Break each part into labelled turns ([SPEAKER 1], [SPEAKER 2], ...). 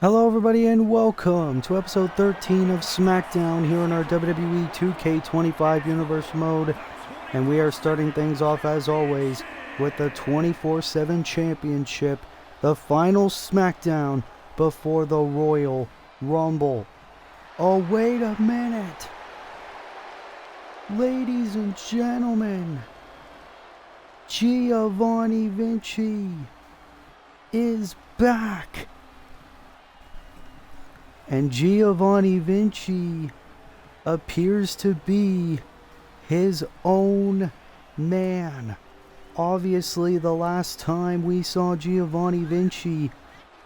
[SPEAKER 1] Hello everybody and welcome to episode 13 of Smackdown here in our WWE 2K25 Universe mode. And we are starting things off as always with the 24/7 Championship, the final Smackdown before the Royal Rumble. Oh, wait a minute. Ladies and gentlemen, Giovanni Vinci is back. And Giovanni Vinci appears to be his own man. Obviously, the last time we saw Giovanni Vinci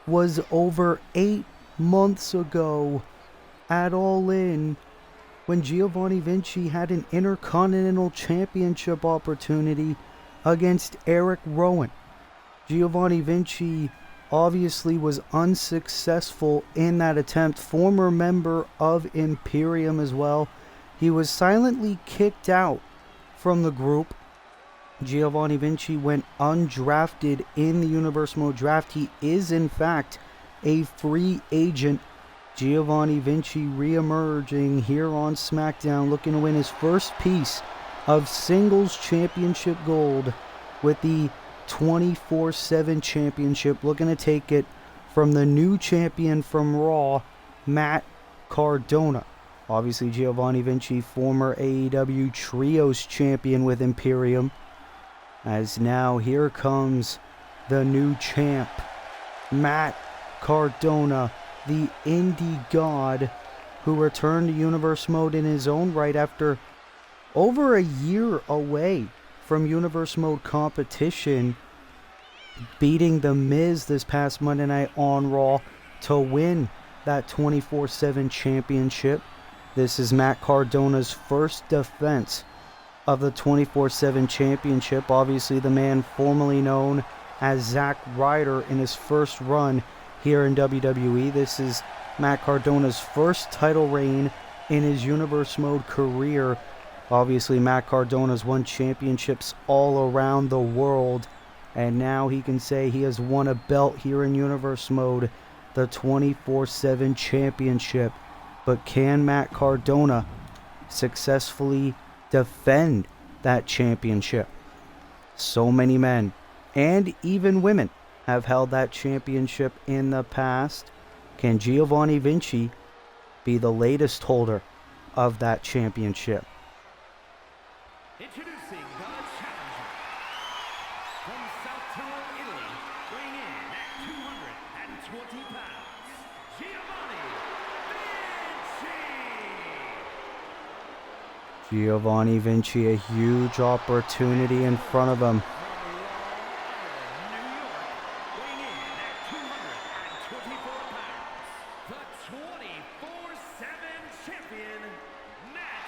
[SPEAKER 1] was over 8 months ago at All In, when Giovanni Vinci had an Intercontinental Championship opportunity against Eric Rowan. Giovanni Vinci obviously was unsuccessful in that attempt. Former member of Imperium as well. He was silently kicked out from the group. Giovanni Vinci went undrafted in the Universe Mode draft. He is in fact a free agent. Giovanni Vinci re-emerging here on SmackDown, looking to win his first piece of singles championship gold with the 24/7 Championship, looking to take it from the new champion from Raw, Matt Cardona. Obviously, Giovanni Vinci, former AEW Trios champion with Imperium, as now here comes the new champ, Matt Cardona, the Indie God, who returned to Universe Mode in his own right after over a year away from Universe Mode competition, beating The Miz this past Monday night on Raw to win that 24/7 championship. This is Matt Cardona's first defense of the 24/7 championship. Obviously, the man formerly known as Zack Ryder in his first run here in WWE. This is Matt Cardona's first title reign in his Universe Mode career. Obviously, Matt Cardona's won championships all around the world, and now he can say he has won a belt here in Universe Mode, the 24/7 Championship. But can Matt Cardona successfully defend that championship? So many men, and even women, have held that championship in the past. Can Giovanni Vinci be the latest holder of that championship?
[SPEAKER 2] Introducing the challenger from South Tyrol, Italy, weighing in at 220 pounds, Giovanni Vinci.
[SPEAKER 1] Giovanni Vinci, a huge opportunity in front of him.
[SPEAKER 2] New York, weighing in at 224 pounds, the 24/7 champion, Matt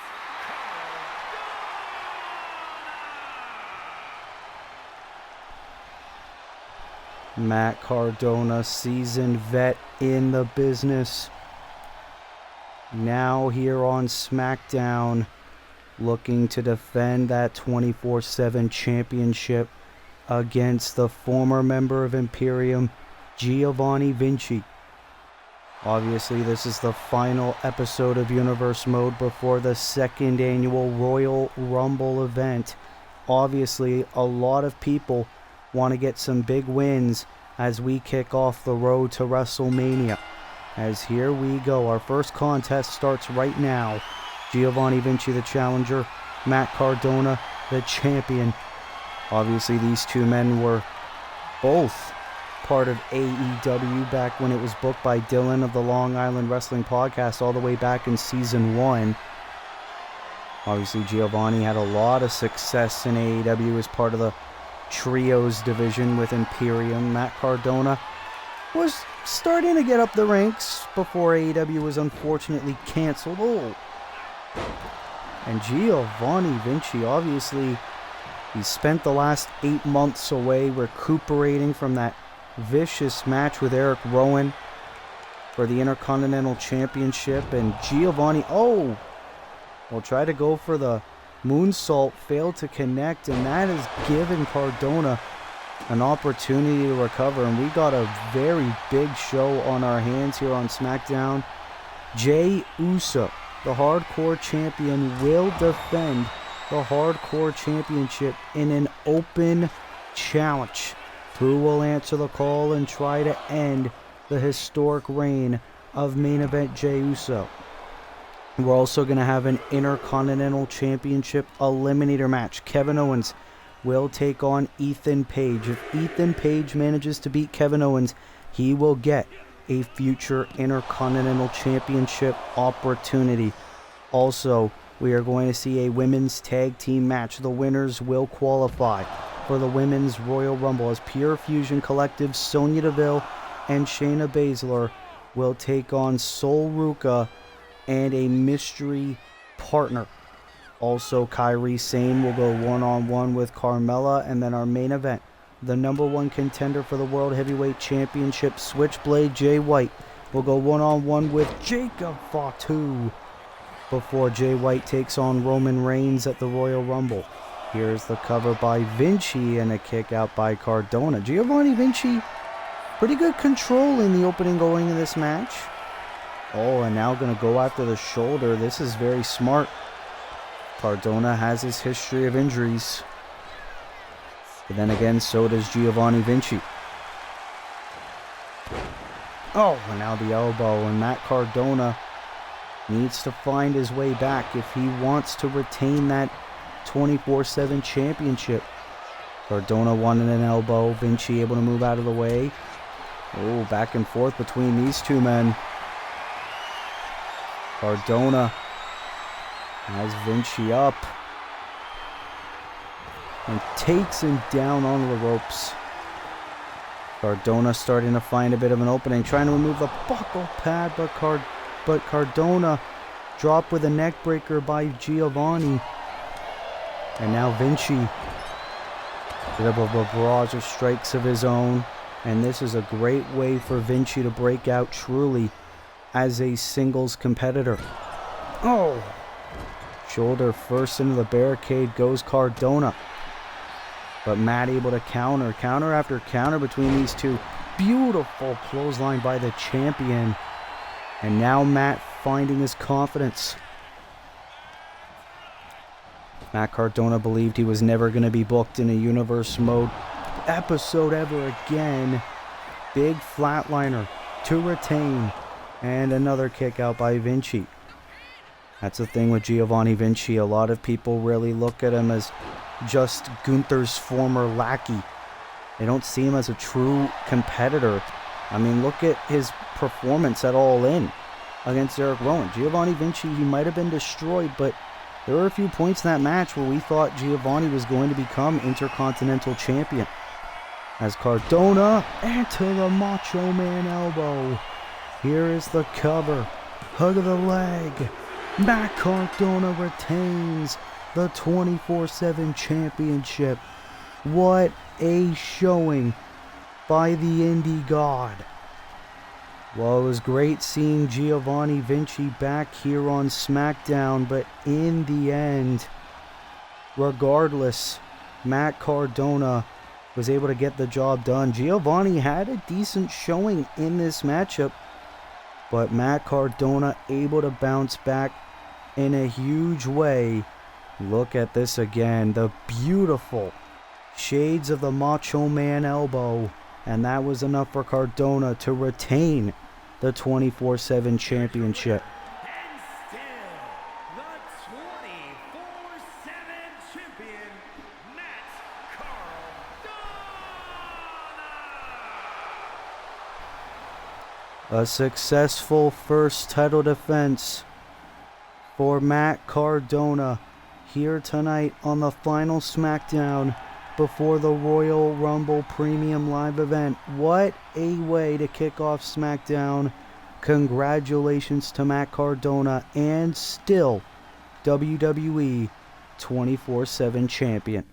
[SPEAKER 1] Matt Cardona, seasoned vet in the business. Now here on SmackDown, looking to defend that 24/7 championship against the former member of Imperium, Giovanni Vinci. Obviously, this is the final episode of Universe Mode before the second annual Royal Rumble event. Obviously, a lot of people want to get some big wins as we kick off the road to WrestleMania. As here we go, our first contest starts right now. Giovanni Vinci, the challenger, Matt Cardona, the champion. Obviously, these two men were both part of AEW back when it was booked by Dylan of the Long Island Wrestling Podcast all the way back in season 1. Obviously, Giovanni had a lot of success in AEW as part of the Trios division with Imperium. Matt Cardona was starting to get up the ranks before AEW was unfortunately canceled. Oh. And Giovanni Vinci, obviously, he spent the last 8 months away recuperating from that vicious match with Eric Rowan for the Intercontinental Championship. And Giovanni, will try to go for the moonsault, failed to connect, and that has given Cardona an opportunity to recover, and we got a very big show on our hands here on SmackDown. Jey Uso, the Hardcore Champion, will defend the Hardcore Championship in an open challenge. Who will answer the call and try to end the historic reign of main event Jey Uso? We're also going to have an Intercontinental Championship eliminator match. Kevin Owens will take on Ethan Page. If Ethan Page manages to beat Kevin Owens, he will get a future Intercontinental Championship opportunity. Also, we are going to see a women's tag team match. The winners will qualify for the Women's Royal Rumble as Pure Fusion Collective, Sonya Deville and Shayna Baszler will take on Sol Ruka and a mystery partner. Also, Kairi Sane will go one-on-one with Carmella, and then our main event, the #1 contender for the World Heavyweight Championship, Switchblade Jay White, will go one-on-one with Jacob Fatu before Jay White takes on Roman Reigns at the Royal Rumble. Here's the cover by Vinci and a kick out by Cardona. Giovanni Vinci, pretty good control in the opening going of this match. Oh, and now going to go after the shoulder. This is very smart. Cardona has his history of injuries. But then again, so does Giovanni Vinci. Oh, and now the elbow. And Matt Cardona needs to find his way back if he wants to retain that 24/7 championship. Cardona wanted an elbow. Vinci able to move out of the way. Oh, back and forth between these two men. Cardona has Vinci up and takes him down on the ropes. Cardona starting to find a bit of an opening, trying to remove the buckle pad, but Cardona dropped with a neck breaker by Giovanni. And now Vinci, bit of a barrage of strikes of his own, and this is a great way for Vinci to break out truly as a singles competitor. Oh! Shoulder first into the barricade goes Cardona. But Matt able to counter after counter between these two. Beautiful clothesline by the champion. And now Matt finding his confidence. Matt Cardona believed he was never going to be booked in a universe mode episode ever again. Big flatliner to retain. And another kick out by Vinci. That's the thing with Giovanni Vinci. A lot of people really look at him as just Gunther's former lackey. They don't see him as a true competitor. I mean, look at his performance at All In against Eric Rowan. Giovanni Vinci, he might have been destroyed, but there were a few points in that match where we thought Giovanni was going to become Intercontinental Champion. As Cardona into the Macho Man elbow. Here is the cover. Hug of the leg. Matt Cardona retains the 24/7 championship. What a showing by the Indie God. Well, it was great seeing Giovanni Vinci back here on SmackDown, but in the end, regardless, Matt Cardona was able to get the job done. Giovanni had a decent showing in this matchup, but Matt Cardona able to bounce back in a huge way. Look at this again. The beautiful shades of the Macho Man elbow. And that was enough for Cardona to retain the 24/7 championship.
[SPEAKER 2] And still, the 24/7 champion, Matt Cardona.
[SPEAKER 1] A successful first title defense for Matt Cardona here tonight on the final SmackDown before the Royal Rumble Premium Live event. What a way to kick off SmackDown. Congratulations to Matt Cardona, and still WWE 24/7 champion.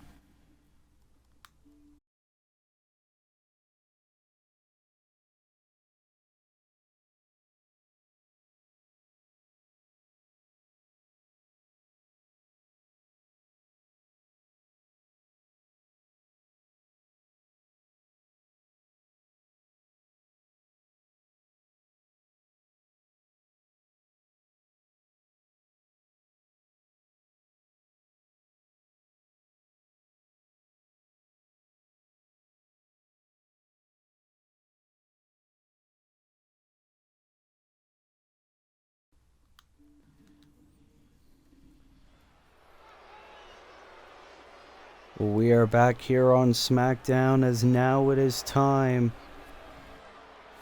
[SPEAKER 1] We are back here on Smackdown as now it is time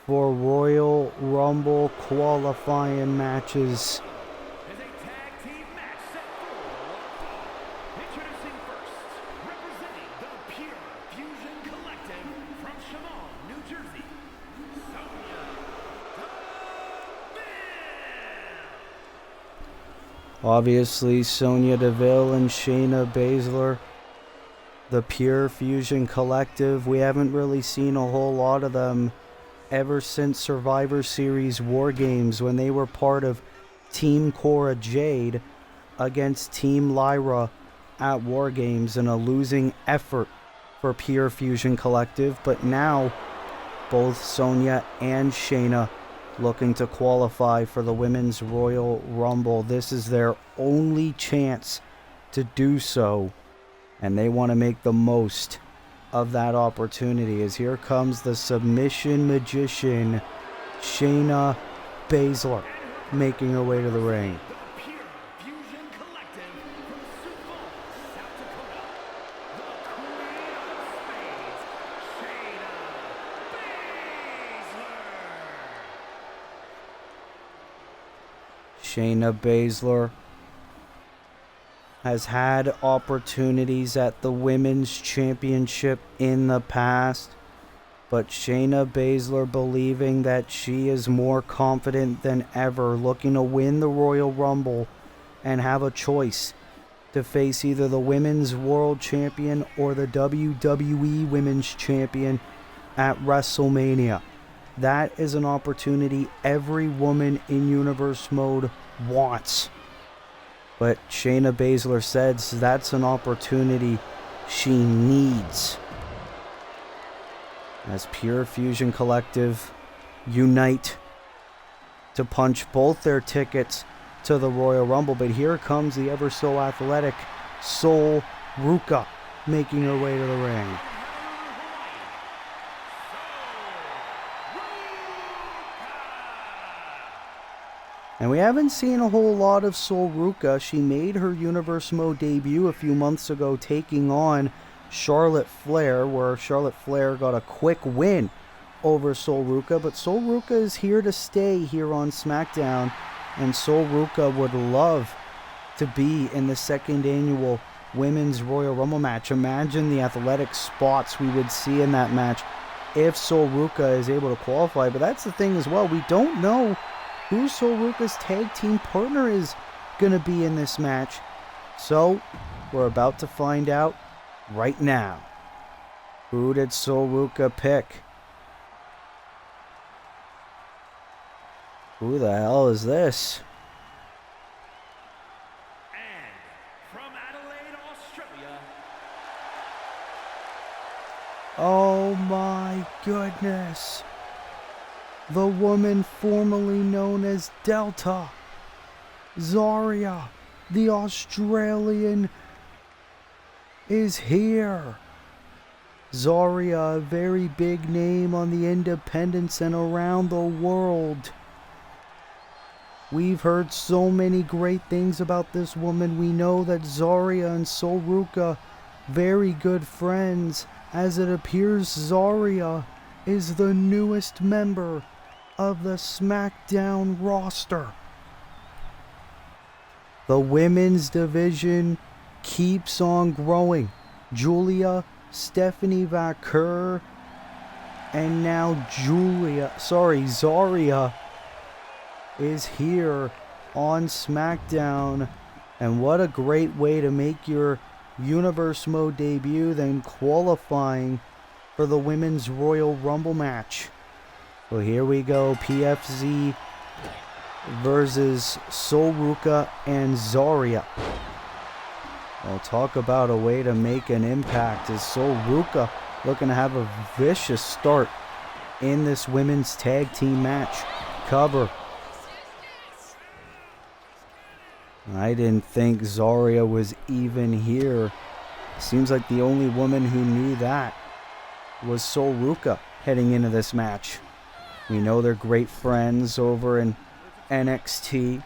[SPEAKER 1] for Royal Rumble qualifying matches.
[SPEAKER 2] Is a tag team match set for introducing first, representing the Pure Fusion Collective from Chemung, New Jersey, Sonya Deville.
[SPEAKER 1] Obviously, Sonya Deville and Shayna Baszler, the Pure Fusion Collective. We haven't really seen a whole lot of them ever since Survivor Series War Games, when they were part of Team Cora Jade against Team Lyra at War Games in a losing effort for Pure Fusion Collective. But now both Sonya and Shayna looking to qualify for the Women's Royal Rumble. This is their only chance to do so, and they want to make the most of that opportunity, as here comes the submission magician, Shayna Baszler, making her way to the ring.
[SPEAKER 2] The Pure Fusion Collective from Sioux Falls, South Dakota, the Queen of Spades, Shayna Baszler.
[SPEAKER 1] Shayna Baszler has had opportunities at the Women's Championship in the past, but Shayna Baszler believing that she is more confident than ever, looking to win the Royal Rumble and have a choice to face either the Women's World Champion or the WWE Women's Champion at WrestleMania. That is an opportunity every woman in Universe Mode wants. But Shayna Baszler says that's an opportunity she needs. As Pure Fusion Collective unite to punch both their tickets to the Royal Rumble. But here comes the ever so athletic Sol Ruca making her way to the ring. And we haven't seen a whole lot of Sol Ruca. She made her Universe Mode debut a few months ago, taking on Charlotte Flair, where Charlotte Flair got a quick win over Sol Ruca. But Sol Ruca is here to stay here on SmackDown, and Sol Ruca would love to be in the second annual Women's Royal Rumble match. Imagine the athletic spots we would see in that match if Sol Ruca is able to qualify. But that's the thing as well, we don't know who Sol Ruca's tag team partner is going to be in this match. So, we're about to find out right now. Who did Sol Ruca pick? Who the hell is this?
[SPEAKER 2] And from Adelaide, Australia,
[SPEAKER 1] Oh my goodness. The woman formerly known as Delta, Zarya, the Australian, is here. Zarya, a very big name on the independents and around the world. We've heard so many great things about this woman. We know that Zarya and Sol Ruca, very good friends, as it appears Zarya is the newest member of the SmackDown roster. The women's division keeps on growing. Julia, Stephanie Vaquer, and now Zarya is here on SmackDown. And what a great way to make your Universe Mode debut, then qualifying for the Women's Royal Rumble match. Well, here we go. PFZ versus Sol Ruca and Zarya. Well, talk about a way to make an impact. Is Sol Ruca looking to have a vicious start in this women's tag team match? Cover. I didn't think Zarya was even here. Seems like the only woman who knew that was Sol Ruca heading into this match. We know they're great friends over in NXT.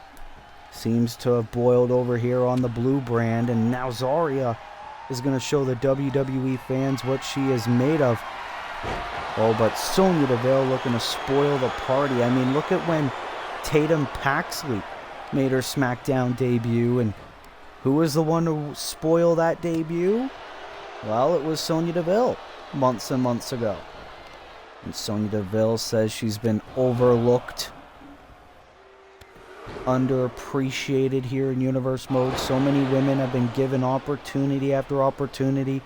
[SPEAKER 1] Seems to have boiled over here on the blue brand, and now Zarya is going to show the WWE fans what she is made of. Oh, but Sonya Deville looking to spoil the party. I mean, look at when Tatum Paxley made her SmackDown debut, and who was the one to spoil that debut? Well, it was Sonya Deville months and months ago. And Sonya Deville says she's been overlooked, underappreciated here in Universe Mode. So many women have been given opportunity after opportunity,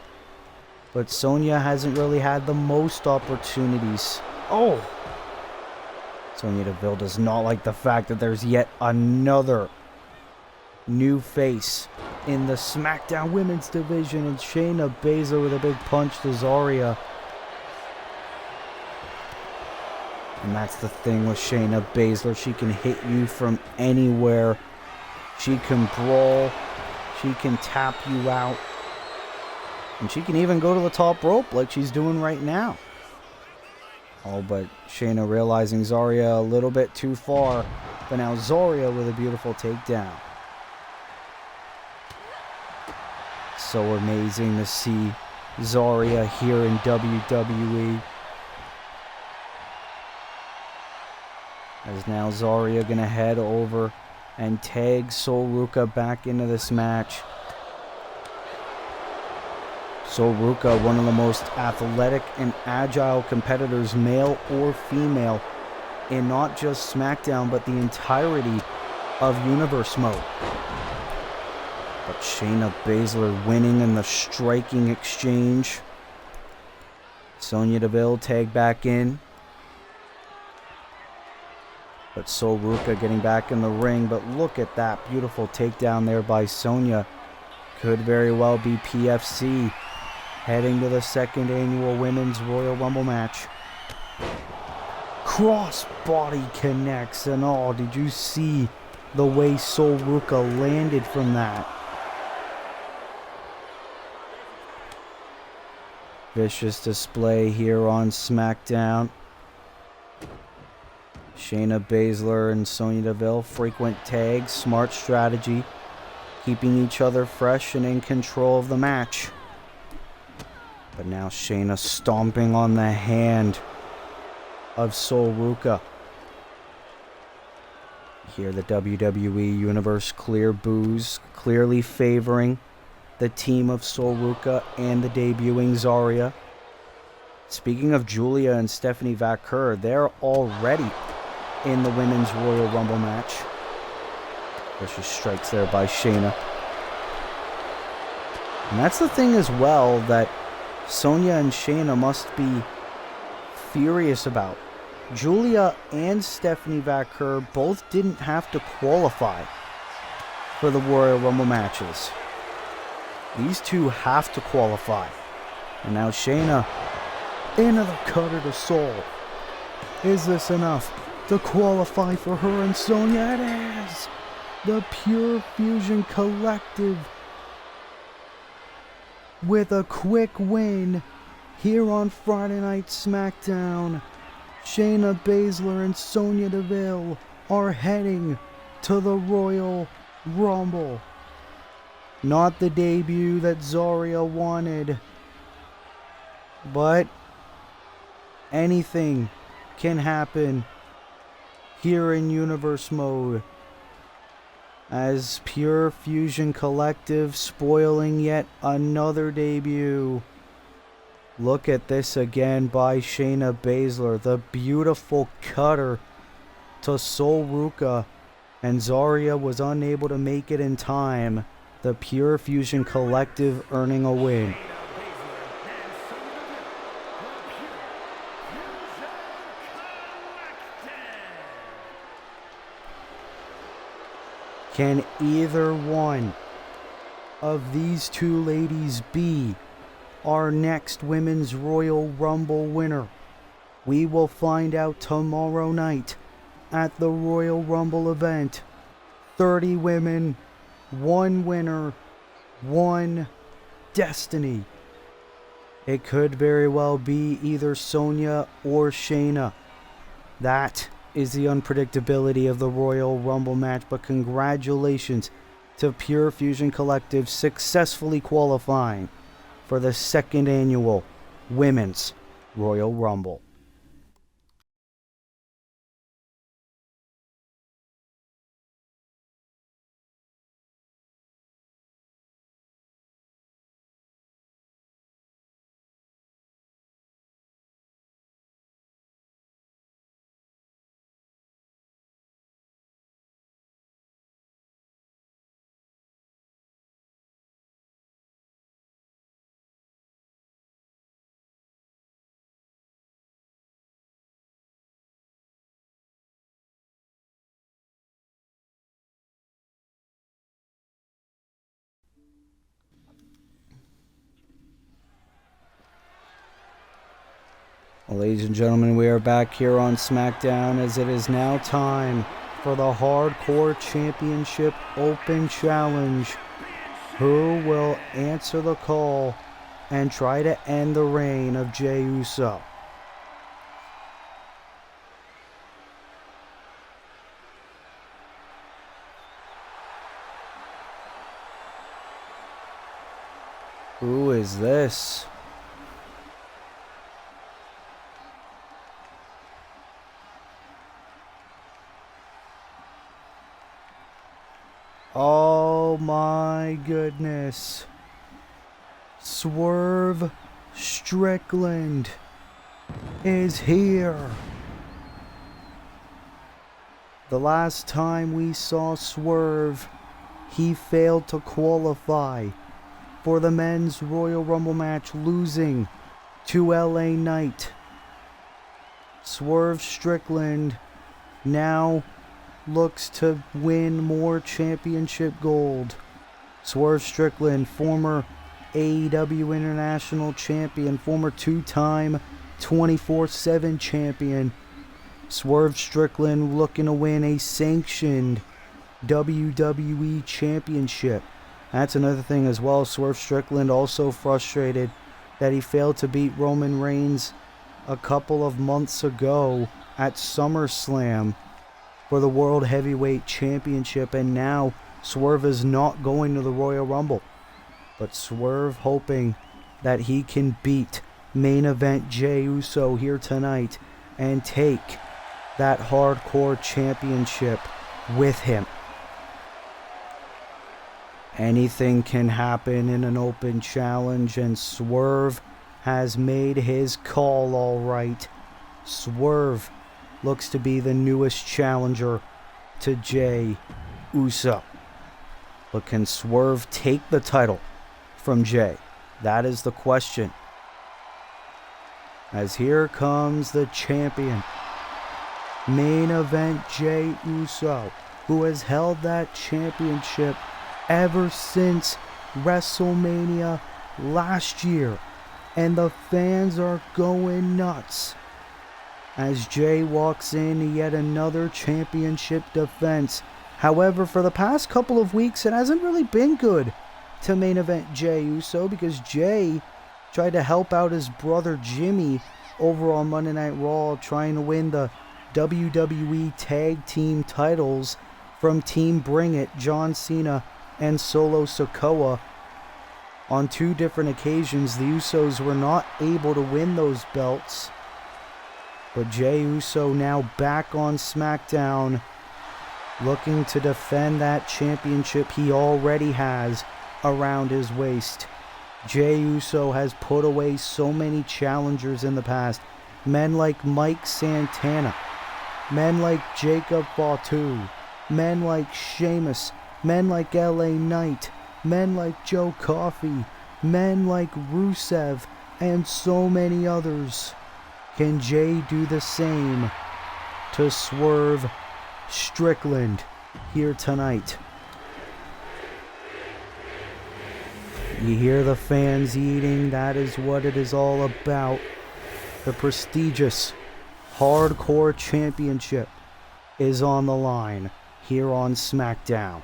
[SPEAKER 1] but Sonya hasn't really had the most opportunities. Oh! Sonya Deville does not like the fact that there's yet another new face in the SmackDown Women's Division, and Shayna Baszler with a big punch to Zarya. And that's the thing with Shayna Baszler. She can hit you from anywhere. She can brawl. She can tap you out. And she can even go to the top rope like she's doing right now. Oh, but Shayna realizing Zarya a little bit too far. But now Zarya with a beautiful takedown. So amazing to see Zarya here in WWE. As now Zarya gonna head over and tag Sol Ruca back into this match. Sol Ruca, one of the most athletic and agile competitors, male or female, in not just SmackDown, but the entirety of Universe Mode. But Shayna Baszler winning in the striking exchange. Sonya Deville tagged back in. But Sol Ruca getting back in the ring. But look at that beautiful takedown there by Sonya. Could very well be PFC heading to the second annual Women's Royal Rumble match. Crossbody connects, and oh, did you see the way Sol Ruca landed from that? Vicious display here on SmackDown. Shayna Baszler and Sonya Deville, frequent tags, smart strategy, keeping each other fresh and in control of the match. But now Shayna stomping on the hand of Sol Ruca. Here the WWE Universe clear boos, clearly favoring the team of Sol Ruca and the debuting Zarya. Speaking of Julia and Stephanie Vaquer, they're already in the Women's Royal Rumble match. Vicious strikes there by Shayna. And that's the thing as well that Sonya and Shayna must be furious about. Julia and Stephanie Vaquer both didn't have to qualify for the Royal Rumble matches. These two have to qualify. And now Shayna into the cutter to Sol. Is this enough to qualify for her and Sonya? It is! The Pure Fusion Collective with a quick win here on Friday Night SmackDown. Shayna Baszler and Sonya Deville are heading to the Royal Rumble. Not the debut that Zarya wanted, but anything can happen here in Universe Mode, as Pure Fusion Collective spoiling yet another debut. Look at this again by Shayna Baszler, the beautiful cutter to Sol Ruca, and Zarya was unable to make it in time. The Pure Fusion Collective earning a win. Can either one of these two ladies be our next Women's Royal Rumble winner? We will find out tomorrow night at the Royal Rumble event. 30 women, 1 winner, 1 destiny. It could very well be either Sonya or Shayna. That is the unpredictability of the Royal Rumble match, but congratulations to Pure Fusion Collective successfully qualifying for the second annual Women's Royal Rumble. Well, ladies and gentlemen, we are back here on Smackdown as it is now time for the Hardcore Championship Open Challenge. Who will answer the call and try to end the reign of Jey Uso? Who is this? Oh my goodness. Swerve Strickland is here. The last time we saw Swerve, he failed to qualify for the Men's Royal Rumble match, losing to LA Knight. Swerve Strickland now looks to win more championship gold. Swerve Strickland, former AEW International Champion, former two-time 24/7 champion. Swerve Strickland looking to win a sanctioned WWE Championship. That's another thing as well. Swerve Strickland also frustrated that he failed to beat Roman Reigns a couple of months ago at SummerSlam for the World Heavyweight Championship, and now Swerve is not going to the Royal Rumble. But Swerve hoping that he can beat main event Jey Uso here tonight and take that Hardcore Championship with him. Anything can happen in an open challenge, and Swerve has made his call all right. Swerve looks to be the newest challenger to Jey Uso. But can Swerve take the title from Jey? That is the question. As here comes the champion. Main event Jey Uso, who has held that championship ever since WrestleMania last year. And the fans are going nuts as Jey walks in to yet another championship defense. However, for the past couple of weeks, it hasn't really been good to main event Jey Uso, because Jey tried to help out his brother Jimmy over on Monday Night Raw, trying to win the WWE Tag Team titles from Team Bring It, John Cena and Solo Sikoa. On two different occasions, the Usos were not able to win those belts. But Jey Uso now back on SmackDown, looking to defend that championship he already has around his waist. Jey Uso has put away so many challengers in the past. Men like Mike Santana, men like Jacob Fatu, men like Sheamus, men like LA Knight, men like Joe Coffey, men like Rusev, and so many others. Can Jey do the same to Swerve Strickland here tonight? You hear the fans eating. That is what it is all about. The prestigious Hardcore Championship is on the line here on SmackDown.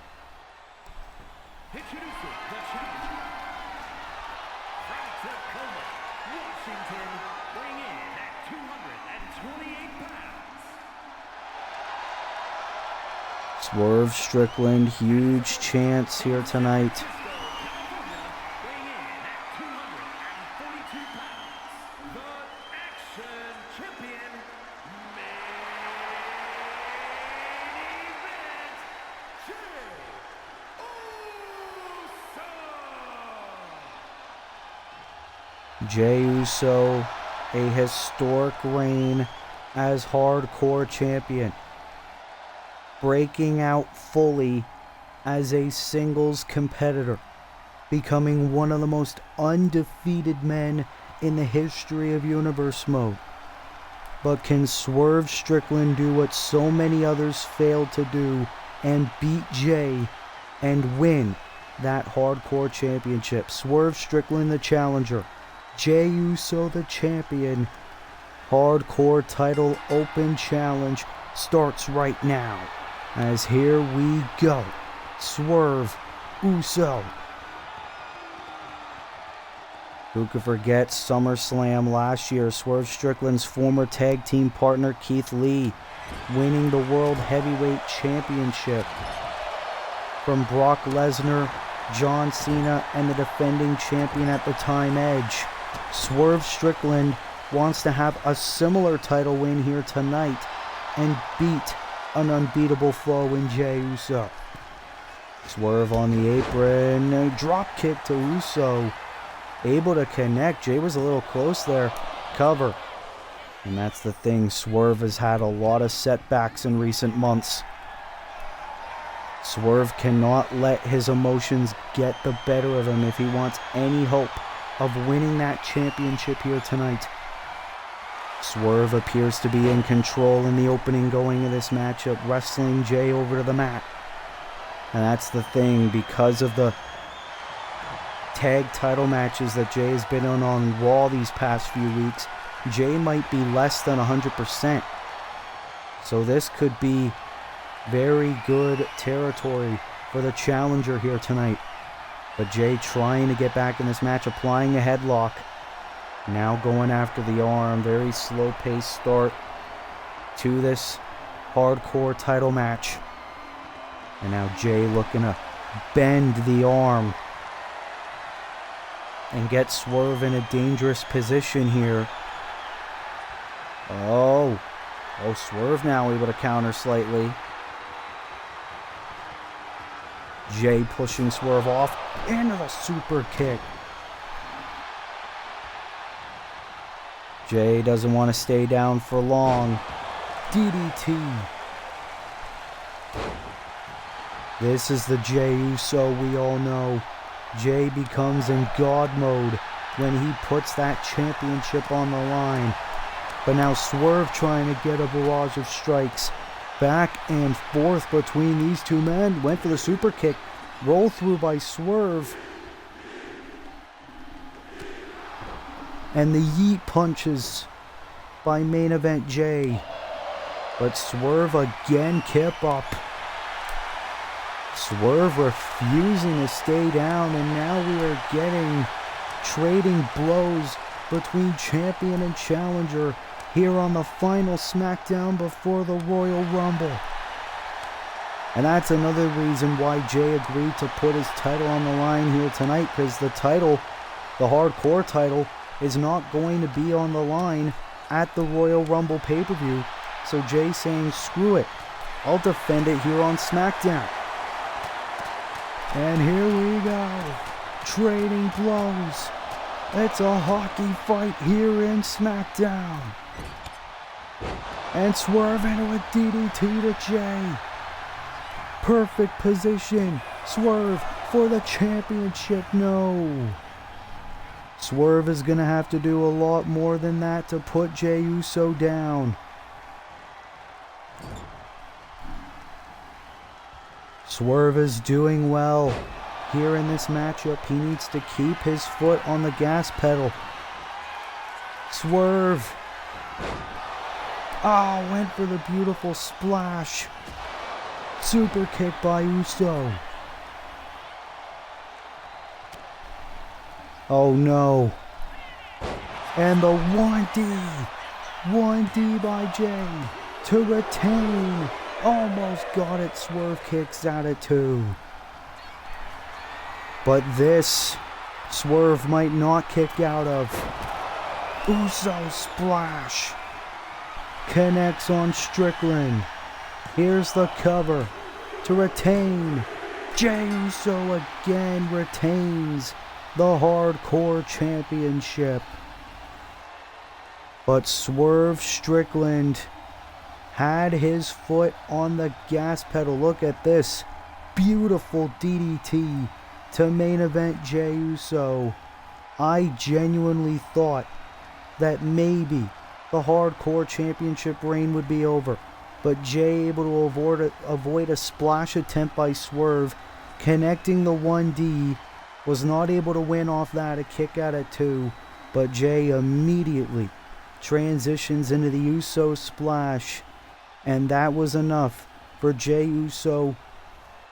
[SPEAKER 2] Introducing the champion from Tacoma, Washington, weighing in at 228 pounds.
[SPEAKER 1] Swerve Strickland, huge chance here tonight.
[SPEAKER 2] Weighing in at 242 pounds, the Action Champion, main event,
[SPEAKER 1] Jey Uso, a historic reign as hardcore champion, breaking out fully as a singles competitor, becoming one of the most undefeated men in the history of Universe Mode. But can Swerve Strickland do what so many others failed to do and beat Jey and win that hardcore championship? Swerve Strickland the challenger, Jey Uso the champion. Hardcore title open challenge starts right now, as here we go. Swerve Uso. Who could forget SummerSlam last year? Swerve Strickland's former tag team partner Keith Lee winning the World Heavyweight Championship from Brock Lesnar, John Cena, and the defending champion at the time, Edge. Swerve Strickland wants to have a similar title win here tonight and beat an unbeatable foe in Jey Uso. Swerve on the apron, a drop kick to Uso. Able to connect. Jey was a little close there. Cover. And that's the thing. Swerve has had a lot of setbacks in recent months. Swerve cannot let his emotions get the better of him if he wants any hope of winning that championship here tonight. Swerve appears to be in control in the opening going of this matchup, wrestling Jey over to the mat. And that's the thing, because of the tag title matches that Jey has been on Raw these past few weeks, Jey might be less than 100%. So this could be very good territory for the challenger here tonight. But Jey trying to get back in this match, applying a headlock. Now going after the arm. Very slow-paced start to this hardcore title match. And now Jey looking to bend the arm and get Swerve in a dangerous position here. Oh, Swerve now able to counter slightly. Jey pushing Swerve off into the super kick. Jey doesn't want to stay down for long. DDT. This is the Jey Uso we all know. Jey becomes in God mode when he puts that championship on the line. But now Swerve trying to get a barrage of strikes. Back and forth between these two men. Went for the super kick. Roll through by Swerve. And the yeet punches by main event Jey. But Swerve again kept up. Swerve refusing to stay down, and now we are getting trading blows between champion and challenger here on the final Smackdown before the Royal Rumble. And that's another reason why Jey agreed to put his title on the line here tonight, because the title, the hardcore title, is not going to be on the line at the Royal Rumble pay-per-view. So Jey saying, screw it, I'll defend it here on Smackdown. And here we go, trading blows. It's a hockey fight here in Smackdown. And Swerve into a DDT to Jey. Perfect position. Swerve for the championship. No. Swerve is going to have to do a lot more than that to put Jey Uso down. Swerve is doing well here in this matchup. He needs to keep his foot on the gas pedal. Swerve. Oh, went for the beautiful splash. Super kick by Uso. Oh no. And the 1D. 1D by Jey to retain Almost got it. Swerve kicks out at 2. But this, Swerve might not kick out of. Uso splash. Connects on Strickland. Here's the cover to retain. Jey Uso again retains the Hardcore Championship. But Swerve Strickland had his foot on the gas pedal. Look at this. Beautiful DDT to main event Jey Uso. I genuinely thought that maybe the Hardcore Championship reign would be over. But Jey able to avoid a splash attempt by Swerve, connecting the 1D, was not able to win off that, a kick out at 2, but Jey immediately transitions into the Uso splash, and that was enough for Jey Uso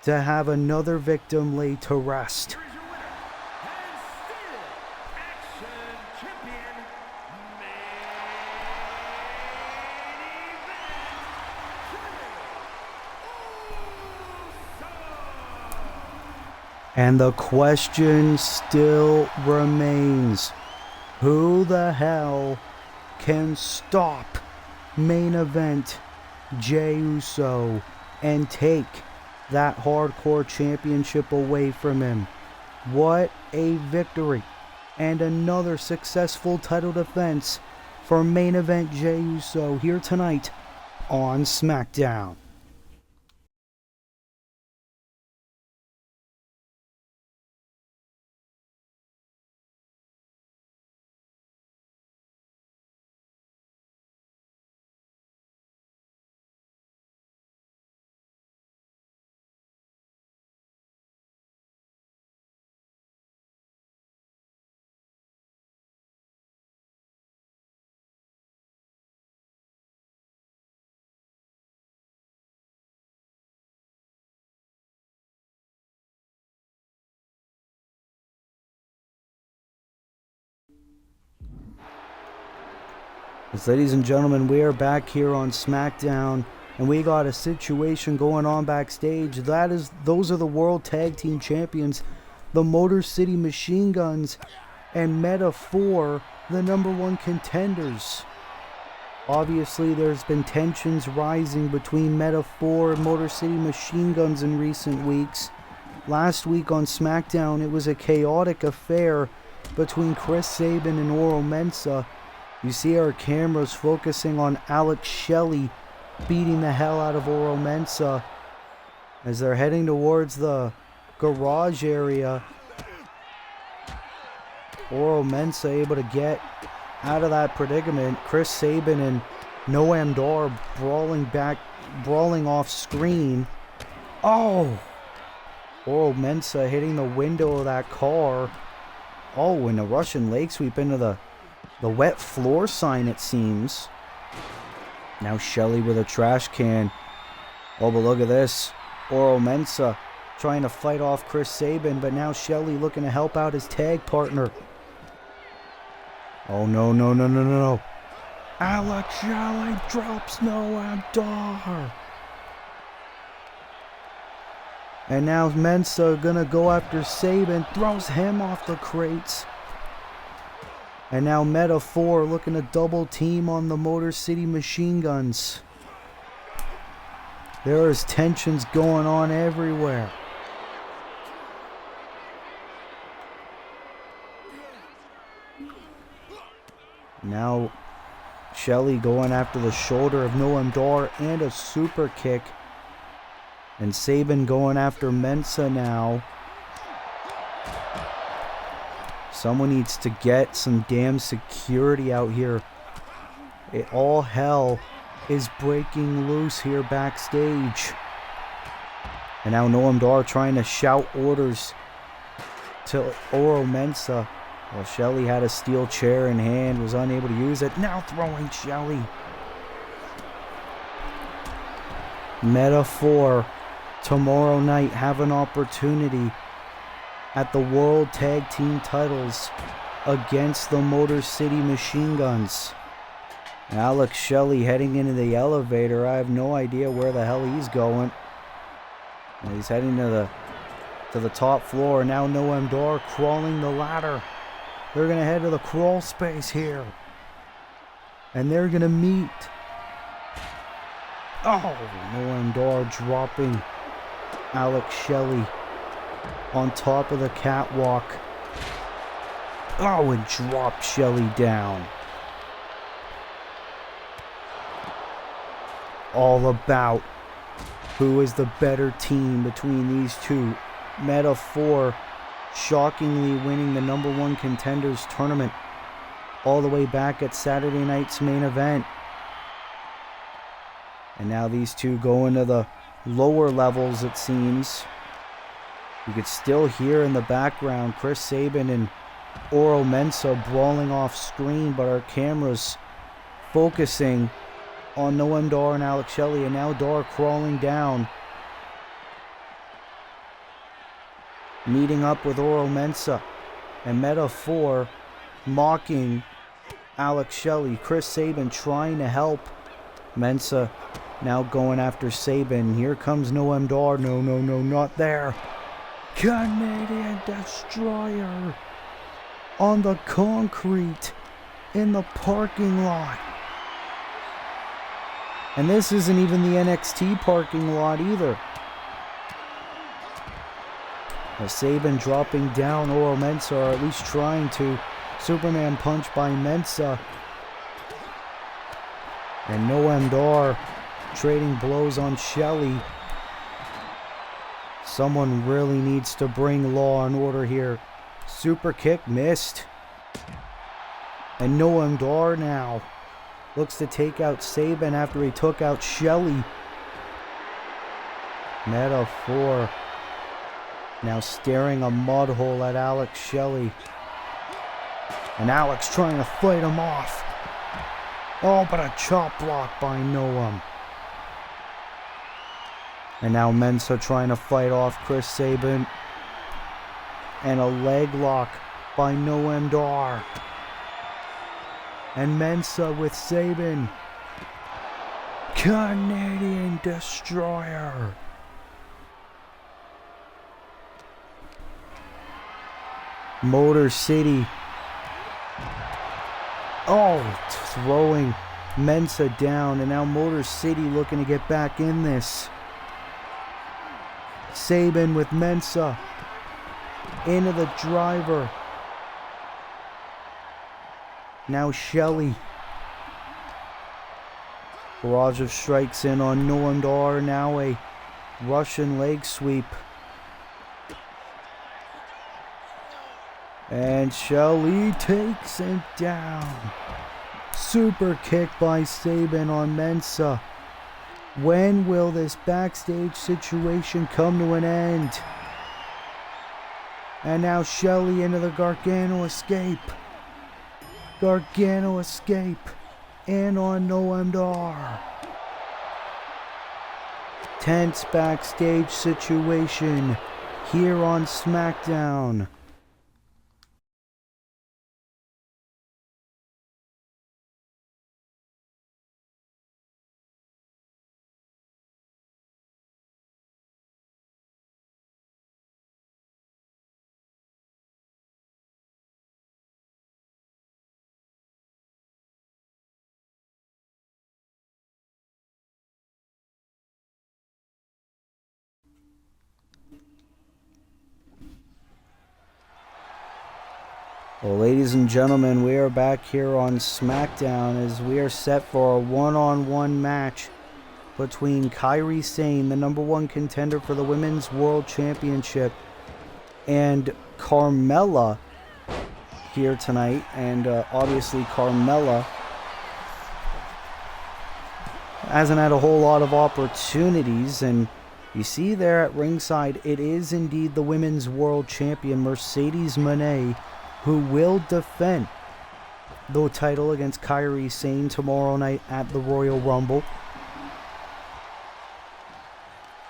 [SPEAKER 1] to have another victim laid to rest.
[SPEAKER 2] Here is your winner, and still Action Champion,
[SPEAKER 1] And the question still remains, who the hell can stop main event Jey Uso and take that Hardcore Championship away from him? What a victory and another successful title defense for main event Jey Uso here tonight on Smackdown. Yes, ladies and gentlemen, we are back here on SmackDown, and we got a situation going on backstage. Those are the World Tag Team Champions, the Motor City Machine Guns, and Meta 4, the #1 contenders. Obviously, there's been tensions rising between Meta 4 and Motor City Machine Guns in recent weeks. Last week on SmackDown, it was a chaotic affair between Chris Sabin and Oro Mensah. You see our cameras focusing on Alex Shelley beating the hell out of Oro Mensah as they're heading towards the garage area. Oro Mensah able to get out of that predicament. Chris Sabin and Noam Dar brawling off screen. Oh! Oro Mensah hitting the window of that car. Oh, and a Russian leg sweep into the wet floor sign, it seems. Now Shelley with a trash can. Oh, but look at this. Oro Mensah trying to fight off Chris Sabin, but now Shelley looking to help out his tag partner. Oh, no. Alex Shelley drops Noam Dar. And now Mensah gonna go after Sabin, throws him off the crates. And now Meta 4 looking to double team on the Motor City Machine Guns. There is tensions going on everywhere. Now Shelley going after the shoulder of Noam Dar and a super kick. And Sabin going after Mensah now. Someone needs to get some damn security out here. All hell is breaking loose here backstage. And now Noam Dar trying to shout orders to Oro Mensah. Well, Shelley had a steel chair in hand, was unable to use it. Now throwing Shelley. Meta 4 tomorrow night have an opportunity at the World Tag Team titles against the Motor City Machine Guns. Alex Shelley heading into the elevator. I have no idea where the hell he's going. And he's heading to the top floor. Now Noam Dar crawling the ladder. They're going to head to the crawl space here. And they're going to meet. Oh, Noam Dar dropping Alex Shelley on top of the catwalk. Oh, and dropped Shelley down. All about who is the better team between these two. Meta-4 shockingly winning the #1 contenders tournament all the way back at Saturday night's main event. And now these two go into the lower levels, it seems. You could still hear in the background Chris Sabin and Oro Mensah brawling off screen, but our cameras focusing on Noam Dar and Alex Shelley, and now Dar crawling down, meeting up with Oro Mensah, and Meta-4 mocking Alex Shelley. Chris Sabin trying to help. Mensah now going after Sabin. Here comes Noam Dar. No, not there. Canadian Destroyer on the concrete in the parking lot. And this isn't even the NXT parking lot either. Sabin dropping down Oro Mensah, or at least trying to. Superman punch by Mensah. And Noam Dar trading blows on Shelley. Someone really needs to bring law and order here. Super kick missed. And Noam Dar now looks to take out Sabin after he took out Shelley. Meta-4 now staring a mud hole at Alex Shelley. And Alex trying to fight him off. Oh, but a chop block by Noam. And now Mensah trying to fight off Chris Sabin. And a leg lock by Noam Dar. And Mensah with Sabin. Canadian Destroyer. Motor City. Oh, throwing Mensah down. And now Motor City looking to get back in this. Sabin with Mensah. Into the driver. Now Shelley. Barrage of strikes in on Noam Dar. Now a Russian leg sweep. And Shelley takes him down. Super kick by Sabin on Mensah. When will this backstage situation come to an end? And now Shelley into the Gargano escape. Gargano escape. And on Noam Dar. Tense backstage situation here on Smackdown. Well, ladies and gentlemen, we are back here on SmackDown as we are set for a one-on-one match between Kairi Sane, the #1 contender for the Women's World Championship, and Carmella here tonight. And obviously Carmella hasn't had a whole lot of opportunities, and you see there at ringside, it is indeed the Women's World Champion, Mercedes Moné, who will defend the title against Kairi Sane tomorrow night at the Royal Rumble.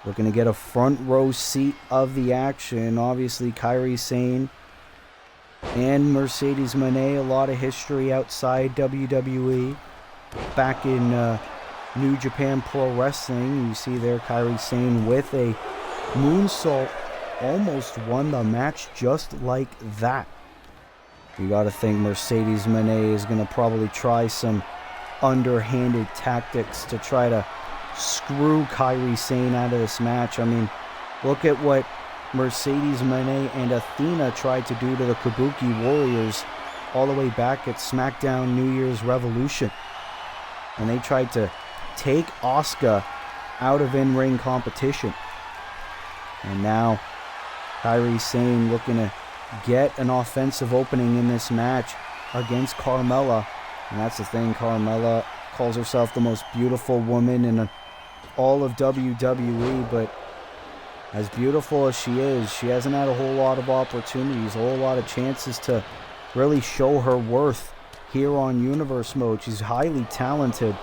[SPEAKER 1] Looking to get a front row seat of the action. Obviously, Kairi Sane and Mercedes Moné, a lot of history outside WWE. back in New Japan Pro Wrestling. You see there Kairi Sane with a moonsault almost won the match just like that. You got to think Mercedes Moné is going to probably try some underhanded tactics to try to screw Kairi Sane out of this match. I mean, look at what Mercedes Moné and Athena tried to do to the Kabuki Warriors all the way back at Smackdown New Year's Revolution. And they tried to take Asuka out of in-ring competition. And now Kairi Sane looking to get an offensive opening in this match against Carmella. And that's the thing, Carmella calls herself the most beautiful woman in all of WWE, but as beautiful as she is, she hasn't had a whole lot of opportunities, a whole lot of chances to really show her worth here on Universe Mode. She's highly talented.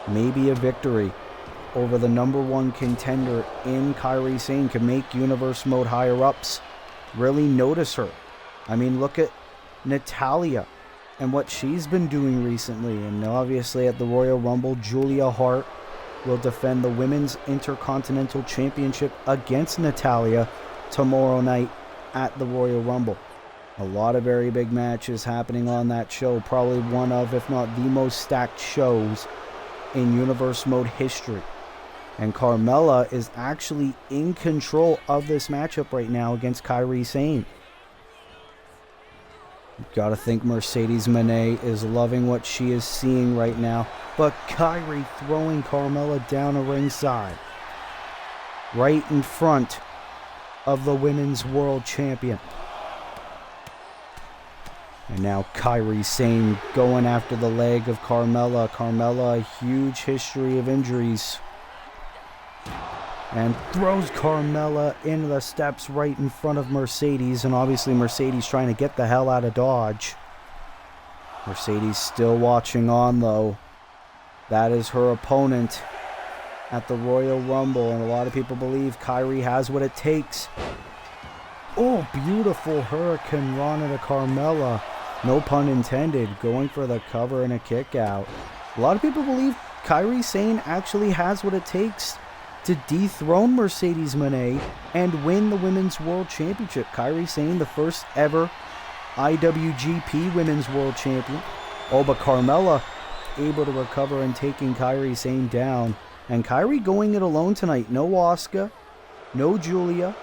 [SPEAKER 1] Maybe a victory over the #1 contender in Kairi Sane can make Universe Mode higher-ups really notice her. I mean, look at Natalya and what she's been doing recently. And obviously at the Royal Rumble, Julia Hart will defend the Women's Intercontinental Championship against Natalya tomorrow night at the Royal Rumble. A lot of very big matches happening on that show. Probably one of, if not the most stacked shows in Universe Mode history. And Carmella is actually in control of this matchup right now against Kairi Sane. Gotta think Mercedes Moné is loving what she is seeing right now. But Kairi throwing Carmella down a ringside. Right in front of the Women's World Champion. And now Kairi Sane going after the leg of Carmella. Carmella, a huge history of injuries. And throws Carmella into the steps right in front of Mercedes. And obviously Mercedes trying to get the hell out of Dodge. Mercedes still watching on though. That is her opponent at the Royal Rumble. And a lot of people believe Kairi has what it takes. Oh, beautiful Hurricane Rana to Carmella. No pun intended. Going for the cover and a kick out. A lot of people believe Kairi Sane actually has what it takes to dethrone Mercedes Moné and win the Women's World Championship. Kairi Sane, the first ever IWGP Women's World Champion. Oh, but Carmella able to recover and taking Kairi Sane down. And Kairi going it alone tonight. No Asuka, no Julia,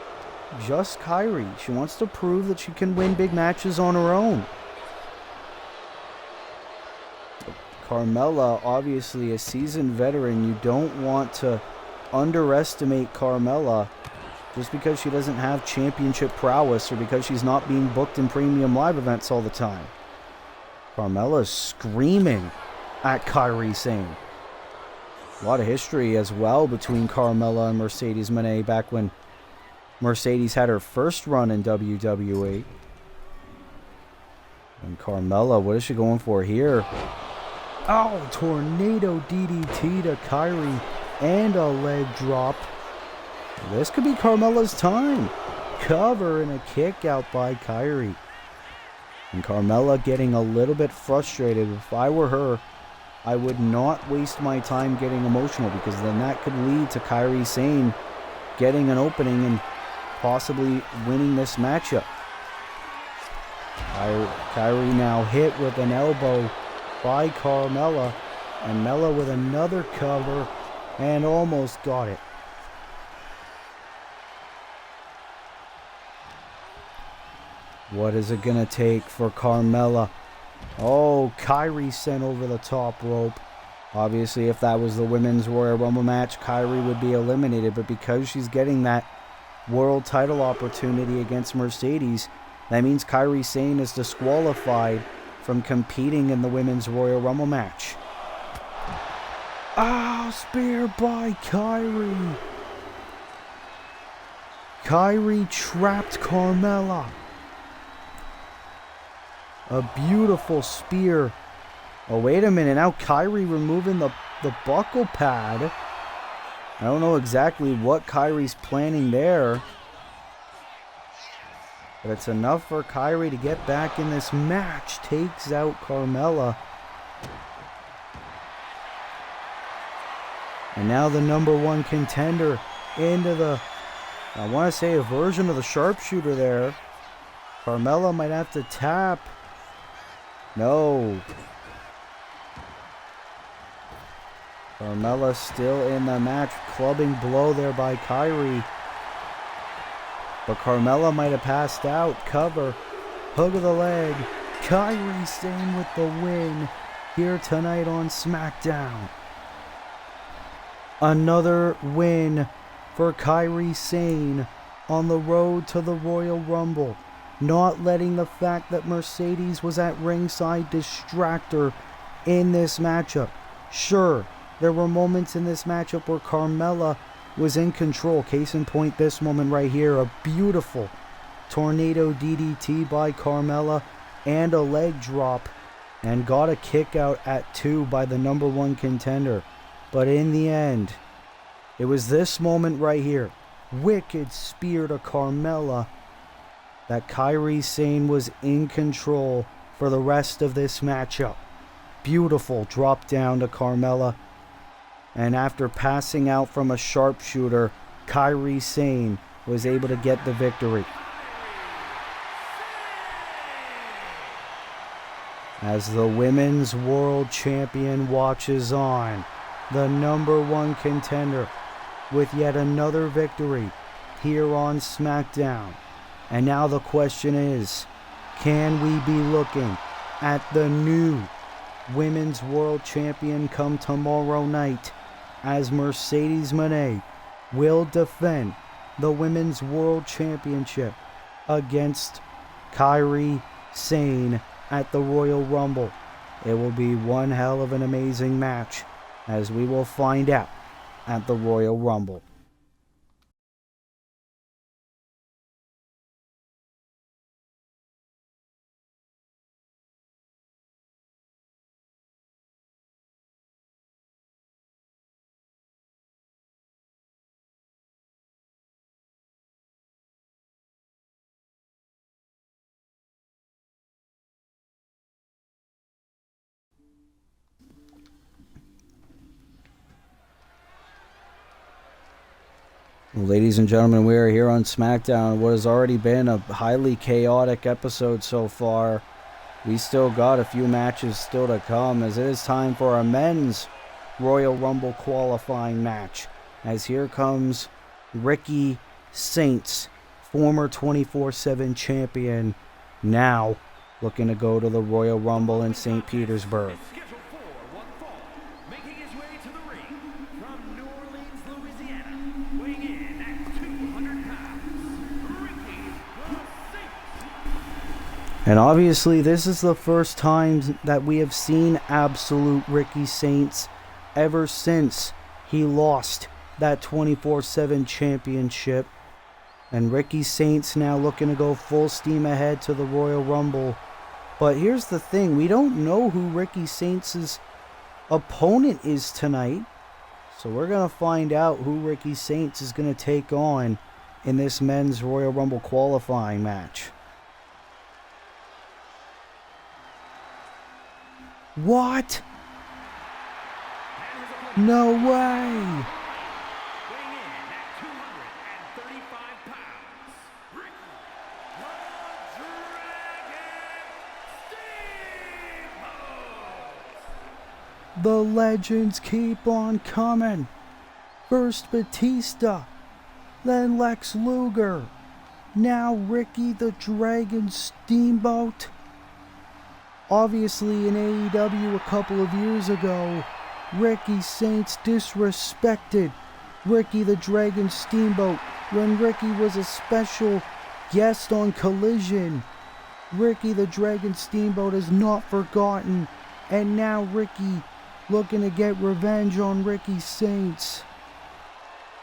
[SPEAKER 1] just Kairi. She wants to prove that she can win big matches on her own. Carmella, obviously a seasoned veteran. You don't want to underestimate Carmella just because she doesn't have championship prowess or because she's not being booked in premium live events all the time. Carmella's screaming at Kairi Sane. A lot of history as well between Carmella and Mercedes Moné back when Mercedes had her first run in WWE. And Carmella, what is she going for here? Oh, tornado DDT to Kairi and a leg drop. This could be Carmella's time. Cover and a kick out by Kairi. And Carmella getting a little bit frustrated. If I were her, I would not waste my time getting emotional because then that could lead to Kairi Sane getting an opening and possibly winning this matchup. Kairi now hit with an elbow by Carmella, and Mella with another cover and almost got it. What is it gonna take for Carmella? Oh, Kairi sent over the top rope. Obviously, if that was the Women's Royal Rumble match, Kairi would be eliminated, but because she's getting that world title opportunity against Mercedes, that means Kairi Sane is disqualified from competing in the Women's Royal Rumble match. Ah, spear by Kairi. Kairi trapped Carmella. A beautiful spear. Oh, wait a minute. Now Kairi removing the buckle pad. I don't know exactly what Kairi's planning there. But it's enough for Kairi to get back in this match. Takes out Carmella. And now the #1 contender into the, I want to say, a version of the sharpshooter there. Carmella might have to tap. No. Carmella still in the match. Clubbing blow there by Kairi. But Carmella might have passed out. Cover. Hook of the leg. Kairi Sane with the win here tonight on Smackdown. Another win for Kairi Sane on the road to the Royal Rumble. Not letting the fact that Mercedes was at ringside distract her in this matchup. Sure, there were moments in this matchup where Carmella was in control. Case in point, this moment right here. A beautiful tornado DDT by Carmella and a leg drop. And got a kick out at 2 by the #1 contender. But in the end, it was this moment right here. Wicked spear to Carmella. That Kairi Sane was in control for the rest of this matchup. Beautiful drop down to Carmella. And after passing out from a sharpshooter, Kairi Sane was able to get the victory. As the Women's World Champion watches on, the #1 contender with yet another victory here on SmackDown. And now the question is, can we be looking at the new Women's World Champion come tomorrow night, as Mercedes Moné will defend the Women's World Championship against Kairi Sane at the Royal Rumble? It will be one hell of an amazing match, as we will find out at the Royal Rumble. Ladies and gentlemen, we are here on SmackDown. What has already been a highly chaotic episode so far. We still got a few matches still to come, as it is time for our men's Royal Rumble qualifying match. As here comes Ricky Saints, former 24/7 champion, now looking to go to the Royal Rumble in St. Petersburg. And obviously, this is the first time that we have seen absolute Ricky Saints ever since he lost that 24/7 championship. And Ricky Saints now looking to go full steam ahead to the Royal Rumble. But here's the thing, we don't know who Ricky Saints' opponent is tonight. So we're going to find out who Ricky Saints is going to take on in this men's Royal Rumble qualifying match. What? No way! The legends keep on coming. First Batista, then Lex Luger, now Ricky the Dragon Steamboat. Obviously in AEW a couple of years ago, Ricky Saints disrespected Ricky the Dragon Steamboat when Ricky was a special guest on Collision. Ricky the Dragon Steamboat is not forgotten, and now Ricky looking to get revenge on Ricky Saints.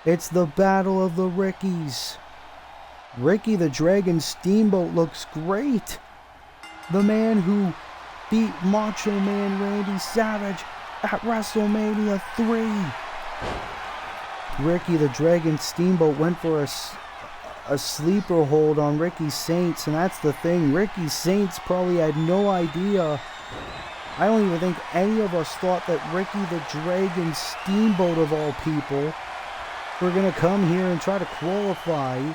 [SPEAKER 1] It's the battle of the Rickies. Ricky the Dragon Steamboat looks great. The man who beat Macho Man Randy Savage at WrestleMania 3. Ricky the Dragon Steamboat went for a sleeper hold on Ricky Saints, and that's the thing. Ricky Saints probably had no idea I don't even think any of us thought that Ricky the Dragon Steamboat, of all people, were going to come here and try to qualify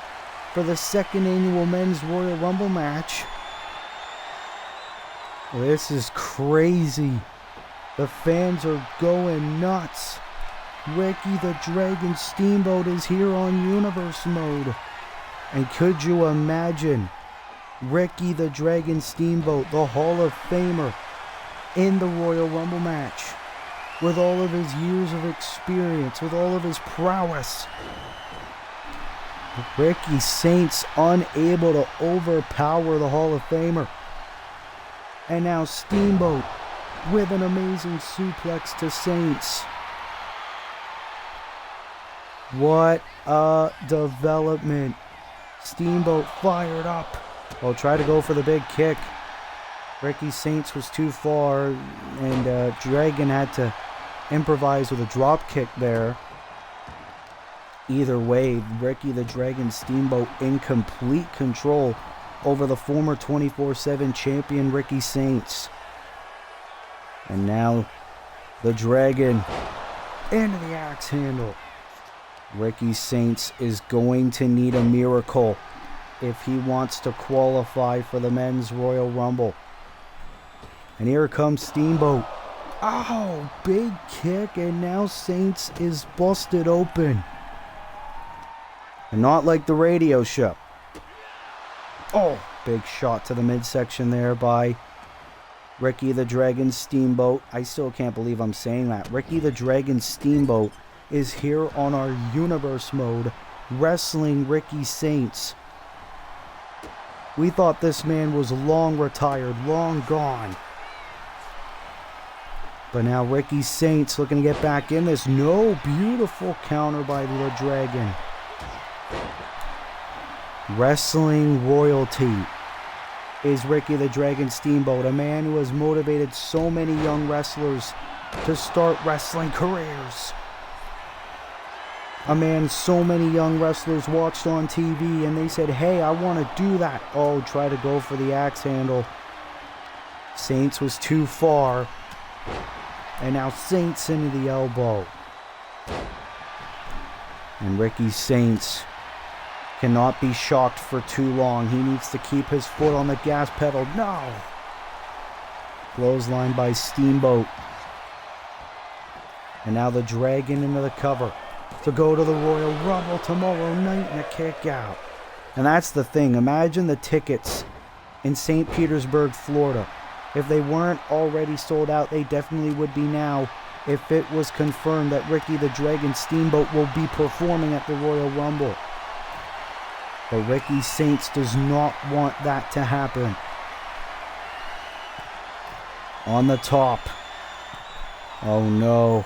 [SPEAKER 1] for the second annual Men's Royal Rumble match. This is crazy. The fans are going nuts. Ricky the Dragon Steamboat is here on Universe Mode. And could you imagine Ricky the Dragon Steamboat, the Hall of Famer, in the Royal Rumble match, with all of his years of experience, with all of his prowess? Ricky Saints unable to overpower the Hall of Famer. And now Steamboat with an amazing suplex to Saints. What a development. Steamboat fired up. Well, try to go for the big kick. Ricky Saints was too far, and Dragon had to improvise with a drop kick there. Either way, Ricky the Dragon Steamboat in complete control over the former 24/7 champion Ricky Saints. And now the Dragon into the axe handle. Ricky Saints is going to need a miracle if he wants to qualify for the Men's Royal Rumble. And here comes Steamboat. Oh, big kick, and now Saints is busted open. And not like the radio show. Oh, big shot to the midsection there by Ricky the Dragon Steamboat. I still can't believe I'm saying that. Ricky the Dragon Steamboat is here on our Universe Mode, wrestling Ricky Saints. We thought this man was long retired, long gone. But now Ricky Saints looking to get back in this. No, beautiful counter by the Dragon. Wrestling royalty is Ricky the Dragon Steamboat, a man who has motivated so many young wrestlers to start wrestling careers. A man so many young wrestlers watched on TV and they said, hey, I want to do that. Oh, try to go for the axe handle. Saints was too far. And now Saints into the elbow. And Ricky Saints cannot be shocked for too long. He needs to keep his foot on the gas pedal. No! Clothesline by Steamboat. And now the Dragon into the cover to go to the Royal Rumble tomorrow night and a kick out. And that's the thing. Imagine the tickets in St. Petersburg, Florida. If they weren't already sold out, they definitely would be now if it was confirmed that Ricky the Dragon Steamboat will be performing at the Royal Rumble. But Ricky Saints does not want that to happen. On the top. Oh no.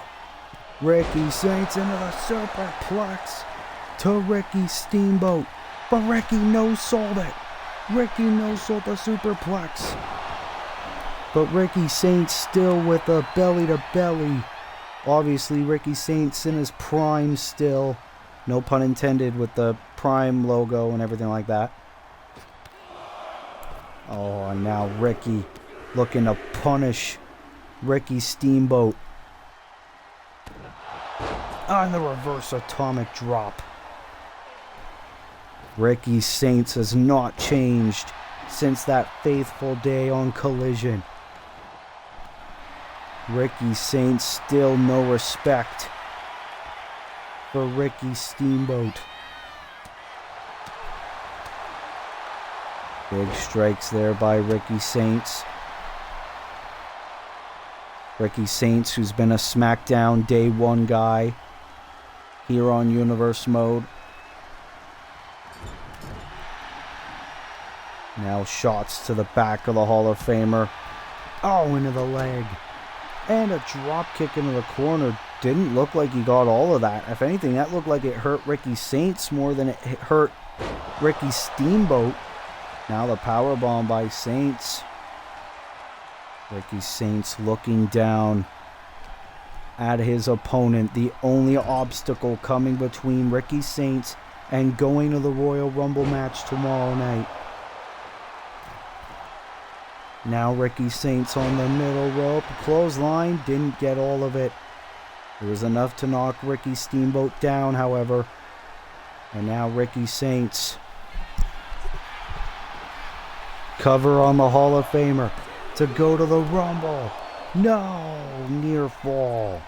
[SPEAKER 1] Ricky Saints into the superplex to Ricky Steamboat. But Ricky no-sold it. Ricky no-sold the superplex. But Ricky Saints still with a belly-to-belly. Obviously, Ricky Saints in his prime still. No pun intended with the Prime logo and everything like that. Oh, and now Ricky looking to punish Ricky Steamboat. On the reverse atomic drop. Ricky Saints has not changed since that faithful day on Collision. Ricky Saints still no respect for Ricky Steamboat. Big strikes there by Ricky Saints. Ricky Saints, who's been a Smackdown Day 1 guy here on Universe Mode. Now shots to the back of the Hall of Famer. Oh, into the leg. And a drop kick into the corner. Didn't look like he got all of that. If anything, that looked like it hurt Ricky Saints more than it hurt Ricky Steamboat. Now the powerbomb by Saints. Ricky Saints looking down at his opponent. The only obstacle coming between Ricky Saints and going to the Royal Rumble match tomorrow night. Now Ricky Saints on the middle rope. Clothesline, didn't get all of it. It was enough to knock Ricky Steamboat down, however. And now Ricky Saints. Cover on the Hall of Famer to go to the Rumble. No, near fall.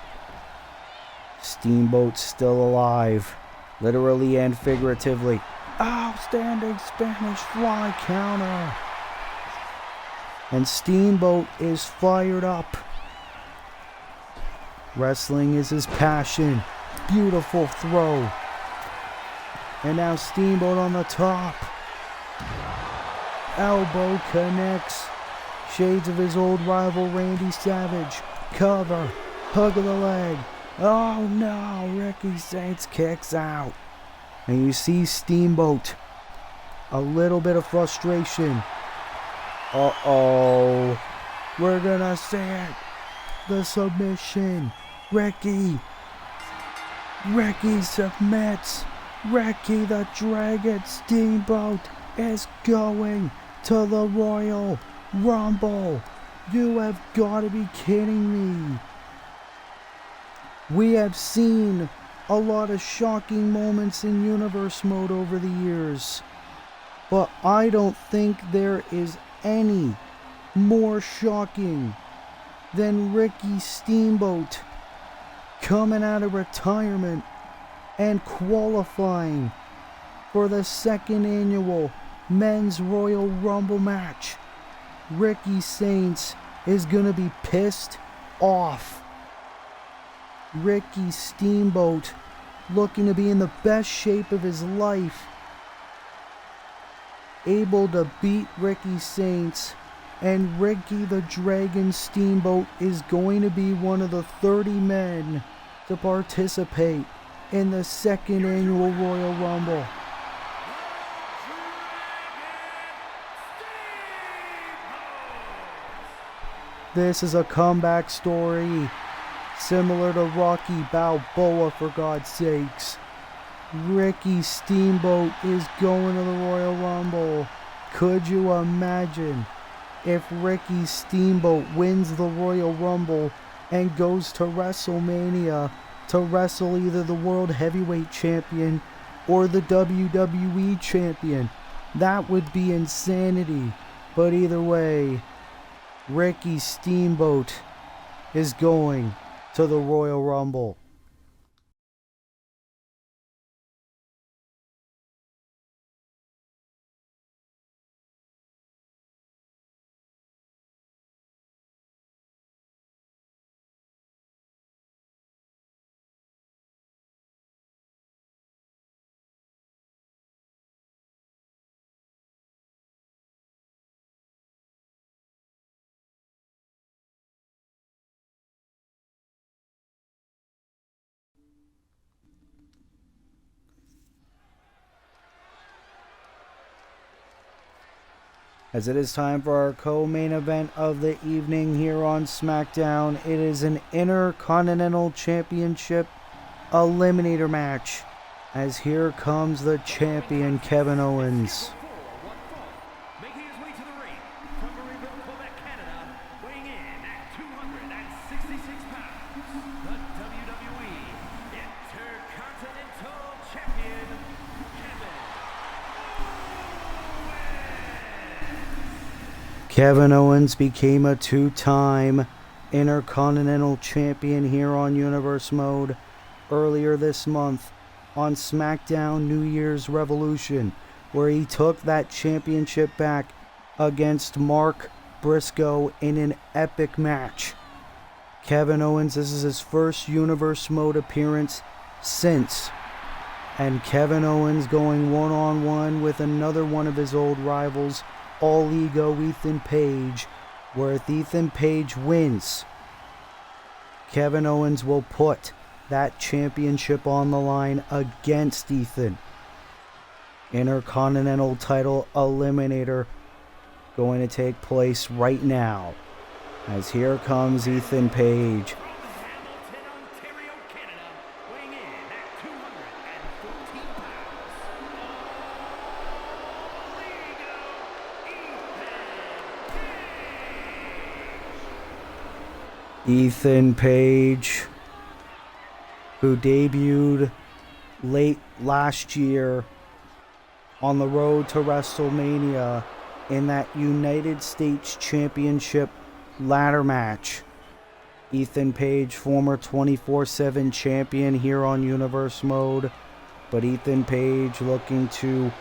[SPEAKER 1] Steamboat still alive, literally and figuratively. Outstanding Spanish fly counter. And Steamboat is fired up. Wrestling is his passion. Beautiful throw. And now Steamboat on the top. Elbow connects. Shades of his old rival Randy Savage. Cover. Hug of the leg. Oh no, Ricky Saints kicks out. And you see Steamboat. A little bit of frustration. Uh-oh. We're gonna see it. The submission. Ricky submits. Ricky the Dragon Steamboat is going to the Royal Rumble. You have got to be kidding me. We have seen a lot of shocking moments in Universe Mode over the years, but I don't think there is any more shocking than Ricky Steamboat coming out of retirement and qualifying for the second annual Men's Royal Rumble match. Ricky Saints is gonna be pissed off. Ricky Steamboat looking to be in the best shape of his life, able to beat Ricky Saints, and Ricky the Dragon Steamboat is going to be one of the 30 men to participate in the second annual Royal Rumble. This is a comeback story, similar to Rocky Balboa, for God's sakes. Ricky Steamboat is going to the Royal Rumble. Could you imagine if Ricky Steamboat wins the Royal Rumble and goes to WrestleMania to wrestle either the World Heavyweight Champion or the WWE Champion? That would be insanity. But either way, Ricky Steamboat is going to the Royal Rumble. As it is time for our co-main event of the evening here on Smackdown, it is an Intercontinental Championship Eliminator match. As here comes the champion, Kevin Owens.
[SPEAKER 2] Making his way to the ring from Marieville, Quebec, Canada, weighing in at 266 pounds, the WWE Intercontinental Champion,
[SPEAKER 1] Kevin Owens became a two-time Intercontinental Champion here on Universe Mode earlier this month on Smackdown New Year's Revolution, where he took that championship back against Mark Briscoe in an epic match. Kevin Owens, this is his first Universe Mode appearance since, and Kevin Owens going one-on-one with another one of his old rivals, All Ego Ethan Page, where if Ethan Page wins, Kevin Owens will put that championship on the line against Ethan. Intercontinental title eliminator going to take place right now, as here comes Ethan Page.
[SPEAKER 2] Hamilton, Ontario, Canada, weighing in at 214 pounds.
[SPEAKER 1] Ethan Page, who debuted late last year on the road to WrestleMania in that United States Championship ladder match. Ethan Page, former 24/7 champion here on Universe Mode, but Ethan Page looking to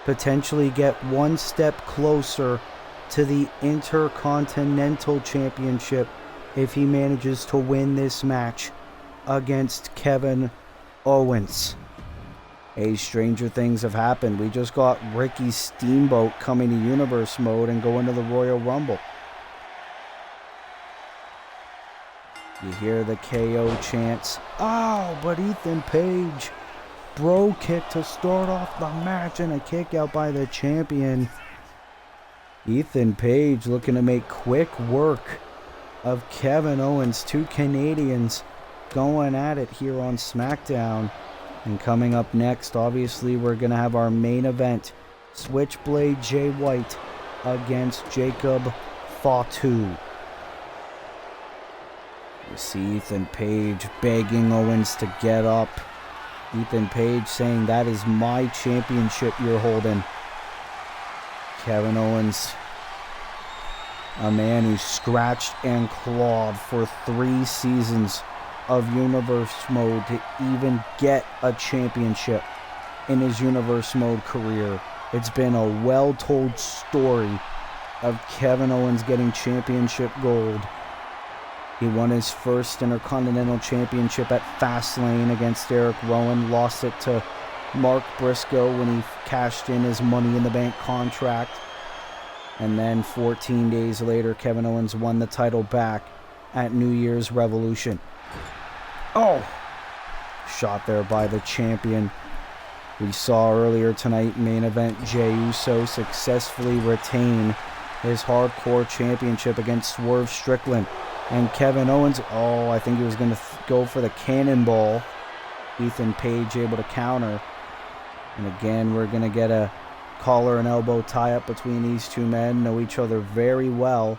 [SPEAKER 1] potentially get one step closer to the Intercontinental Championship if he manages to win this match against Kevin Owens. Hey, stranger things have happened. We just got Ricky Steamboat coming to Universe Mode and going to the Royal Rumble. You hear the KO chants. Oh, but Ethan Page, bro kick to start off the match and a kick out by the champion. Ethan Page looking to make quick work of Kevin Owens. Two Canadians going at it here on Smackdown. And coming up next, obviously, we're going to have our main event. Switchblade Jay White against Jacob Fatu. You see Ethan Page begging Owens to get up. Ethan Page saying, that is my championship you're holding. Kevin Owens, a man who scratched and clawed for 3 seasons of Universe Mode to even get a championship in his Universe Mode career. It's been a well-told story of Kevin Owens getting championship gold. He won his first Intercontinental Championship at Fastlane against Eric Rowan, lost it to Mark Briscoe when he cashed in his Money in the Bank contract. And then 14 days later, Kevin Owens won the title back at New Year's Revolution. Oh! Shot there by the champion. We saw earlier tonight, main event, Jey Uso successfully retain his Hardcore Championship against Swerve Strickland. And Kevin Owens, I think he was going to go for the cannonball. Ethan Page able to counter. And again, we're going to get a collar and elbow tie-up between these two men. Know each other very well.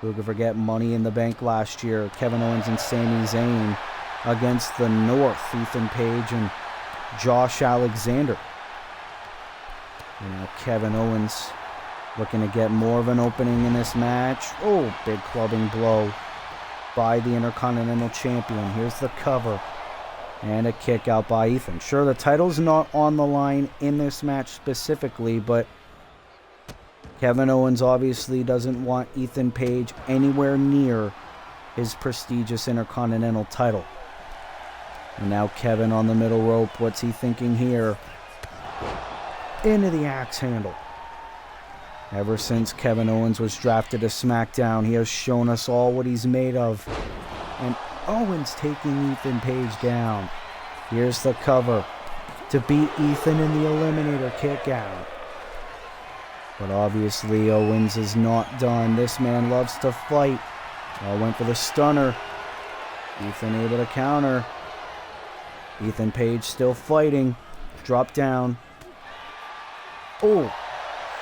[SPEAKER 1] Who could forget Money in the Bank last year? Kevin Owens and Sami Zayn against the North. Ethan Page and Josh Alexander. Now Kevin Owens looking to get more of an opening in this match. Oh, big clubbing blow by the Intercontinental Champion. Here's the cover. And a kick out by Ethan. Sure, the title's not on the line in this match specifically, but Kevin Owens obviously doesn't want Ethan Page anywhere near his prestigious Intercontinental title. And now Kevin on the middle rope. What's he thinking here? Into the axe handle. Ever since Kevin Owens was drafted to Smackdown, he has shown us all what he's made of. And Owens taking Ethan Page down. Here's the cover to beat Ethan in the Eliminator kick out. But obviously Owens is not done. This man loves to fight. Went for the stunner. Ethan able to counter. Ethan Page still fighting. Drop down. Oh,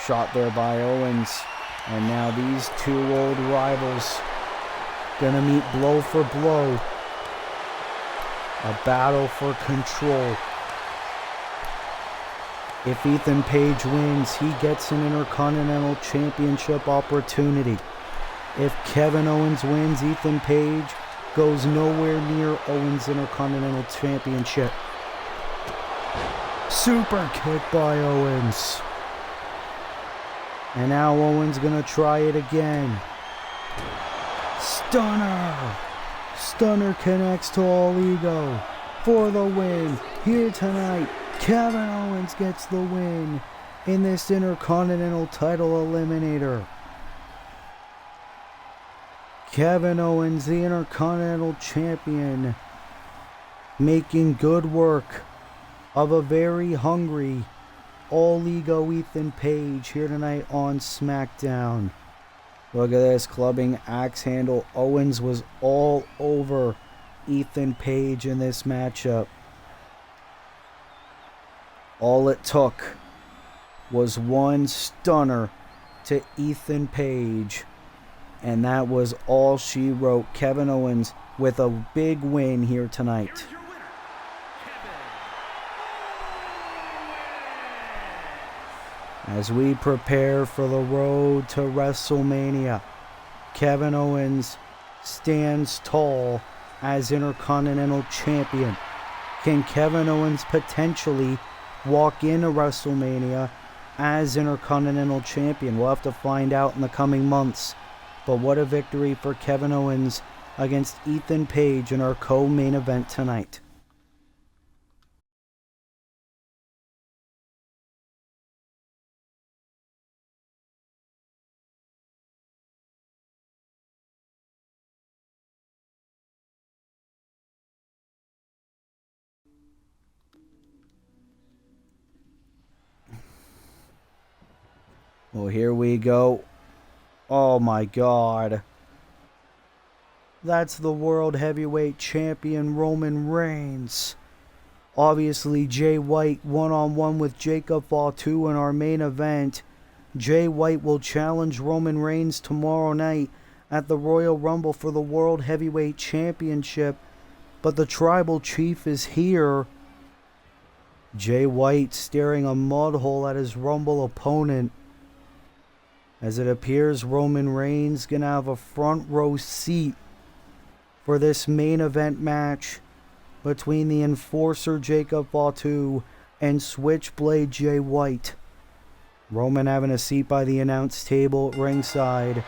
[SPEAKER 1] shot there by Owens. And now these two old rivals gonna meet blow for blow. A battle for control. If Ethan Page wins, he gets an Intercontinental Championship opportunity. If Kevin Owens wins, Ethan Page goes nowhere near Owens' Intercontinental Championship. Super kick by Owens. And now Owens gonna try it again. Stunner! Stunner connects to All Ego for the win. Here tonight, Kevin Owens gets the win in this Intercontinental title eliminator. Kevin Owens, the Intercontinental Champion, making good work of a very hungry All Ego Ethan Page here tonight on SmackDown. Look at this, clubbing axe handle. Owens was all over Ethan Page in this matchup. All it took was one stunner to Ethan Page And that was all she wrote. Kevin Owens with a big win here tonight.
[SPEAKER 2] Here's your winner, Kevin.
[SPEAKER 1] As we prepare for the road to WrestleMania, Kevin Owens stands tall as Intercontinental Champion. Can Kevin Owens potentially walk into WrestleMania as Intercontinental Champion? We'll have to find out in the coming months. But what a victory for Kevin Owens against Ethan Page in our co-main event tonight. Well, here we go. Oh my God. That's the World Heavyweight Champion Roman Reigns. Obviously, Jay White one-on-one with Jacob Fatu in our main event. Jay White will challenge Roman Reigns tomorrow night at the Royal Rumble for the World Heavyweight Championship. But the Tribal Chief is here. Jay White staring a mud hole at his Rumble opponent. As it appears Roman Reigns gonna have a front row seat for this main event match between the Enforcer Jacob Fatu and Switchblade Jay White. Roman having a seat by the announce table at ringside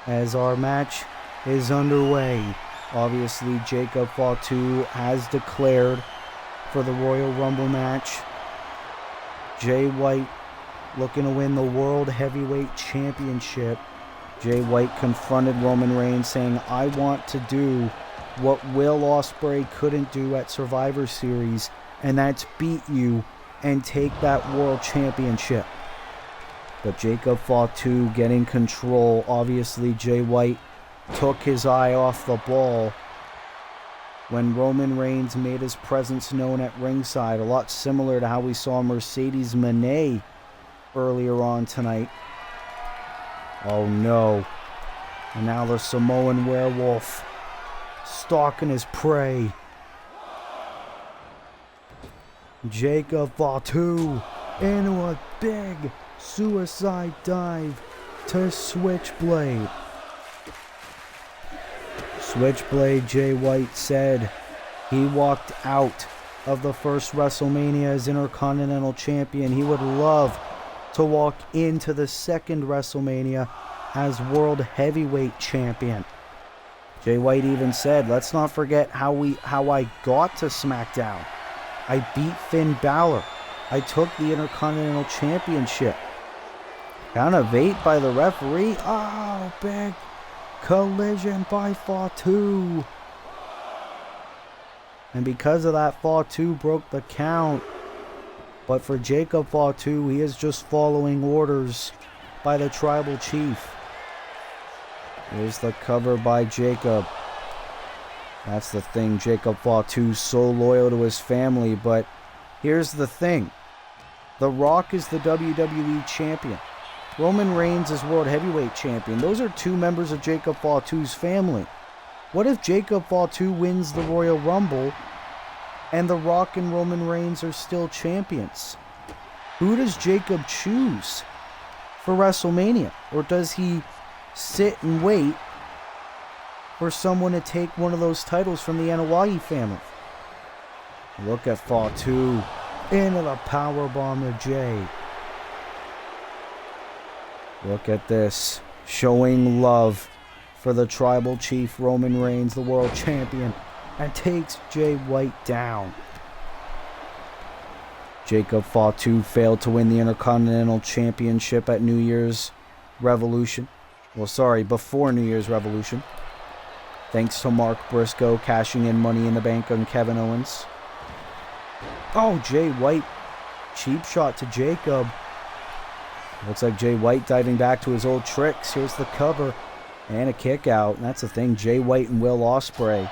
[SPEAKER 1] as our match is underway. Obviously Jacob Fatu has declared for the Royal Rumble match. Jay White looking to win the World Heavyweight Championship. Jay White confronted Roman Reigns saying, I want to do what Will Ospreay couldn't do at Survivor Series, and that's beat you and take that World Championship. But Jacob Fatu getting control. Obviously Jay White took his eye off the ball when Roman Reigns made his presence known at ringside. A lot similar to how we saw Mercedes Moné earlier on tonight. Oh no. And now the Samoan werewolf stalking his prey. Jacob Fatu into a big suicide dive to Switchblade. Switchblade Jay White said he walked out of the first WrestleMania as Intercontinental Champion. He would love to walk into the second WrestleMania as World Heavyweight Champion. Jay White even said, let's not forget how I got to Smackdown. I beat Finn Balor. I took the Intercontinental Championship. Count of 8 by the referee. Oh, big collision by Fatu. And because of that, Fatu broke the count. But for Jacob Fatu, he is just following orders by the Tribal Chief. Here's the cover by Jacob. That's the thing, Jacob Fatu's so loyal to his family, but here's the thing. The Rock is the WWE Champion. Roman Reigns is World Heavyweight Champion. Those are two members of Jacob Fatu's family. What if Jacob Fatu wins the Royal Rumble and The Rock and Roman Reigns are still champions? Who does Jacob choose for WrestleMania? Or does he sit and wait for someone to take one of those titles from the Anoa'i family? Look at Fatu into the powerbomb to Jay. Look at this. Showing love for the Tribal Chief Roman Reigns, the World Champion, and takes Jay White down. Jacob Fatu failed to win the Intercontinental Championship at New Year's Revolution. Well, sorry, before New Year's Revolution. Thanks to Mark Briscoe cashing in Money in the Bank on Kevin Owens. Oh, Jay White. Cheap shot to Jacob. Looks like Jay White diving back to his old tricks. Here's the cover and a kick out. And that's the thing. Jay White and Will Ospreay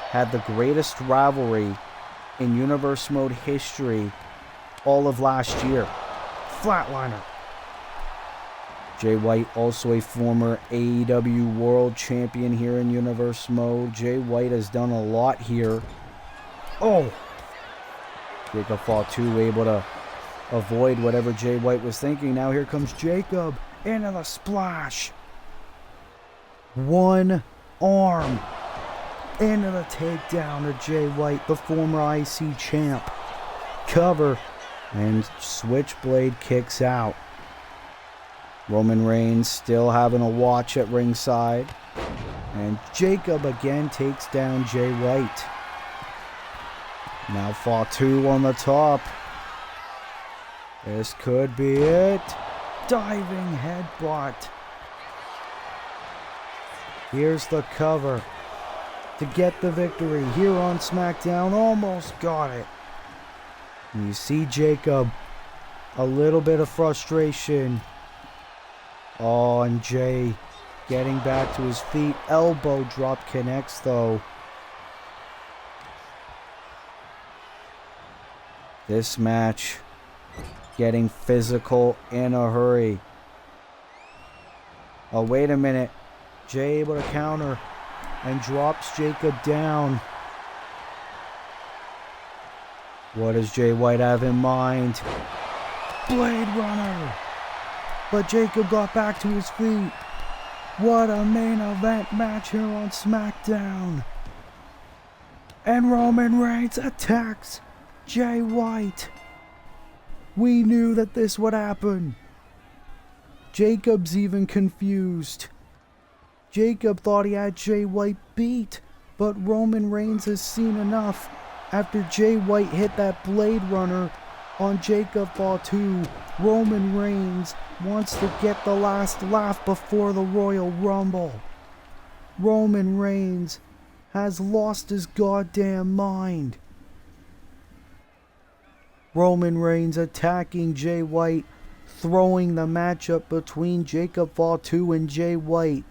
[SPEAKER 1] had the greatest rivalry in Universe Mode history all of last year. Flatliner. Jay White, also a former AEW World Champion here in Universe Mode. Jay White has done a lot here. Oh! Jacob Fatu able to avoid whatever Jay White was thinking. Now here comes Jacob into the splash. One arm into the takedown of Jay White, the former IC champ. Cover, and Switchblade kicks out. Roman Reigns still having a watch at ringside. And Jacob again takes down Jay White. Now Fatu on the top. This could be it. Diving headbutt. Here's the cover to get the victory here on SmackDown. Almost got it. And you see Jacob, a little bit of frustration. Oh, and Jay getting back to his feet. Elbow drop connects though. This match getting physical in a hurry. Oh, wait a minute. Jay able to counter and drops Jacob down. What does Jay White have in mind? Blade Runner! But Jacob got back to his feet. What a main event match here on SmackDown. And Roman Reigns attacks Jay White. We knew that this would happen. Jacob's even confused. Jacob thought he had Jay White beat, but Roman Reigns has seen enough. After Jay White hit that Blade Runner on Jacob Fatu, Roman Reigns wants to get the last laugh before the Royal Rumble. Roman Reigns has lost his goddamn mind. Roman Reigns attacking Jay White, throwing the matchup between Jacob Fatu and Jay White.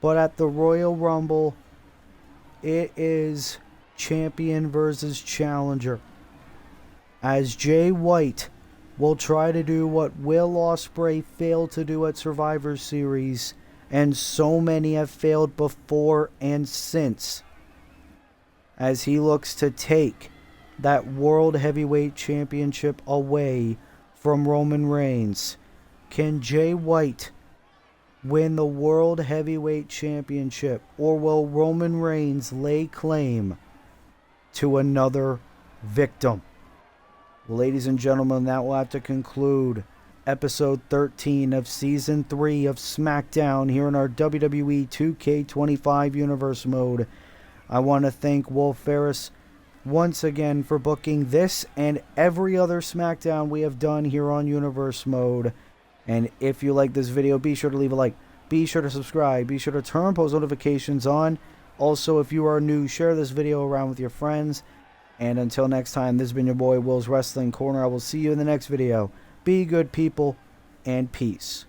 [SPEAKER 1] But at the Royal Rumble, it is champion versus challenger. As Jay White will try to do what Will Ospreay failed to do at Survivor Series, and so many have failed before and since, as he looks to take that World Heavyweight Championship away from Roman Reigns. Can Jay White win the World Heavyweight Championship, or will Roman Reigns lay claim to another victim? Ladies and gentlemen, that will have to conclude episode 13 of season 3 of SmackDown here in our WWE 2K25 Universe Mode. I want to thank Will Ferris once again for booking this and every other SmackDown we have done here on Universe Mode. And if you like this video, be sure to leave a like, be sure to subscribe, be sure to turn post notifications on. Also, if you are new, share this video around with your friends. And until next time, this has been your boy Will's Wrestling Corner. I will see you in the next video. Be good people, and peace.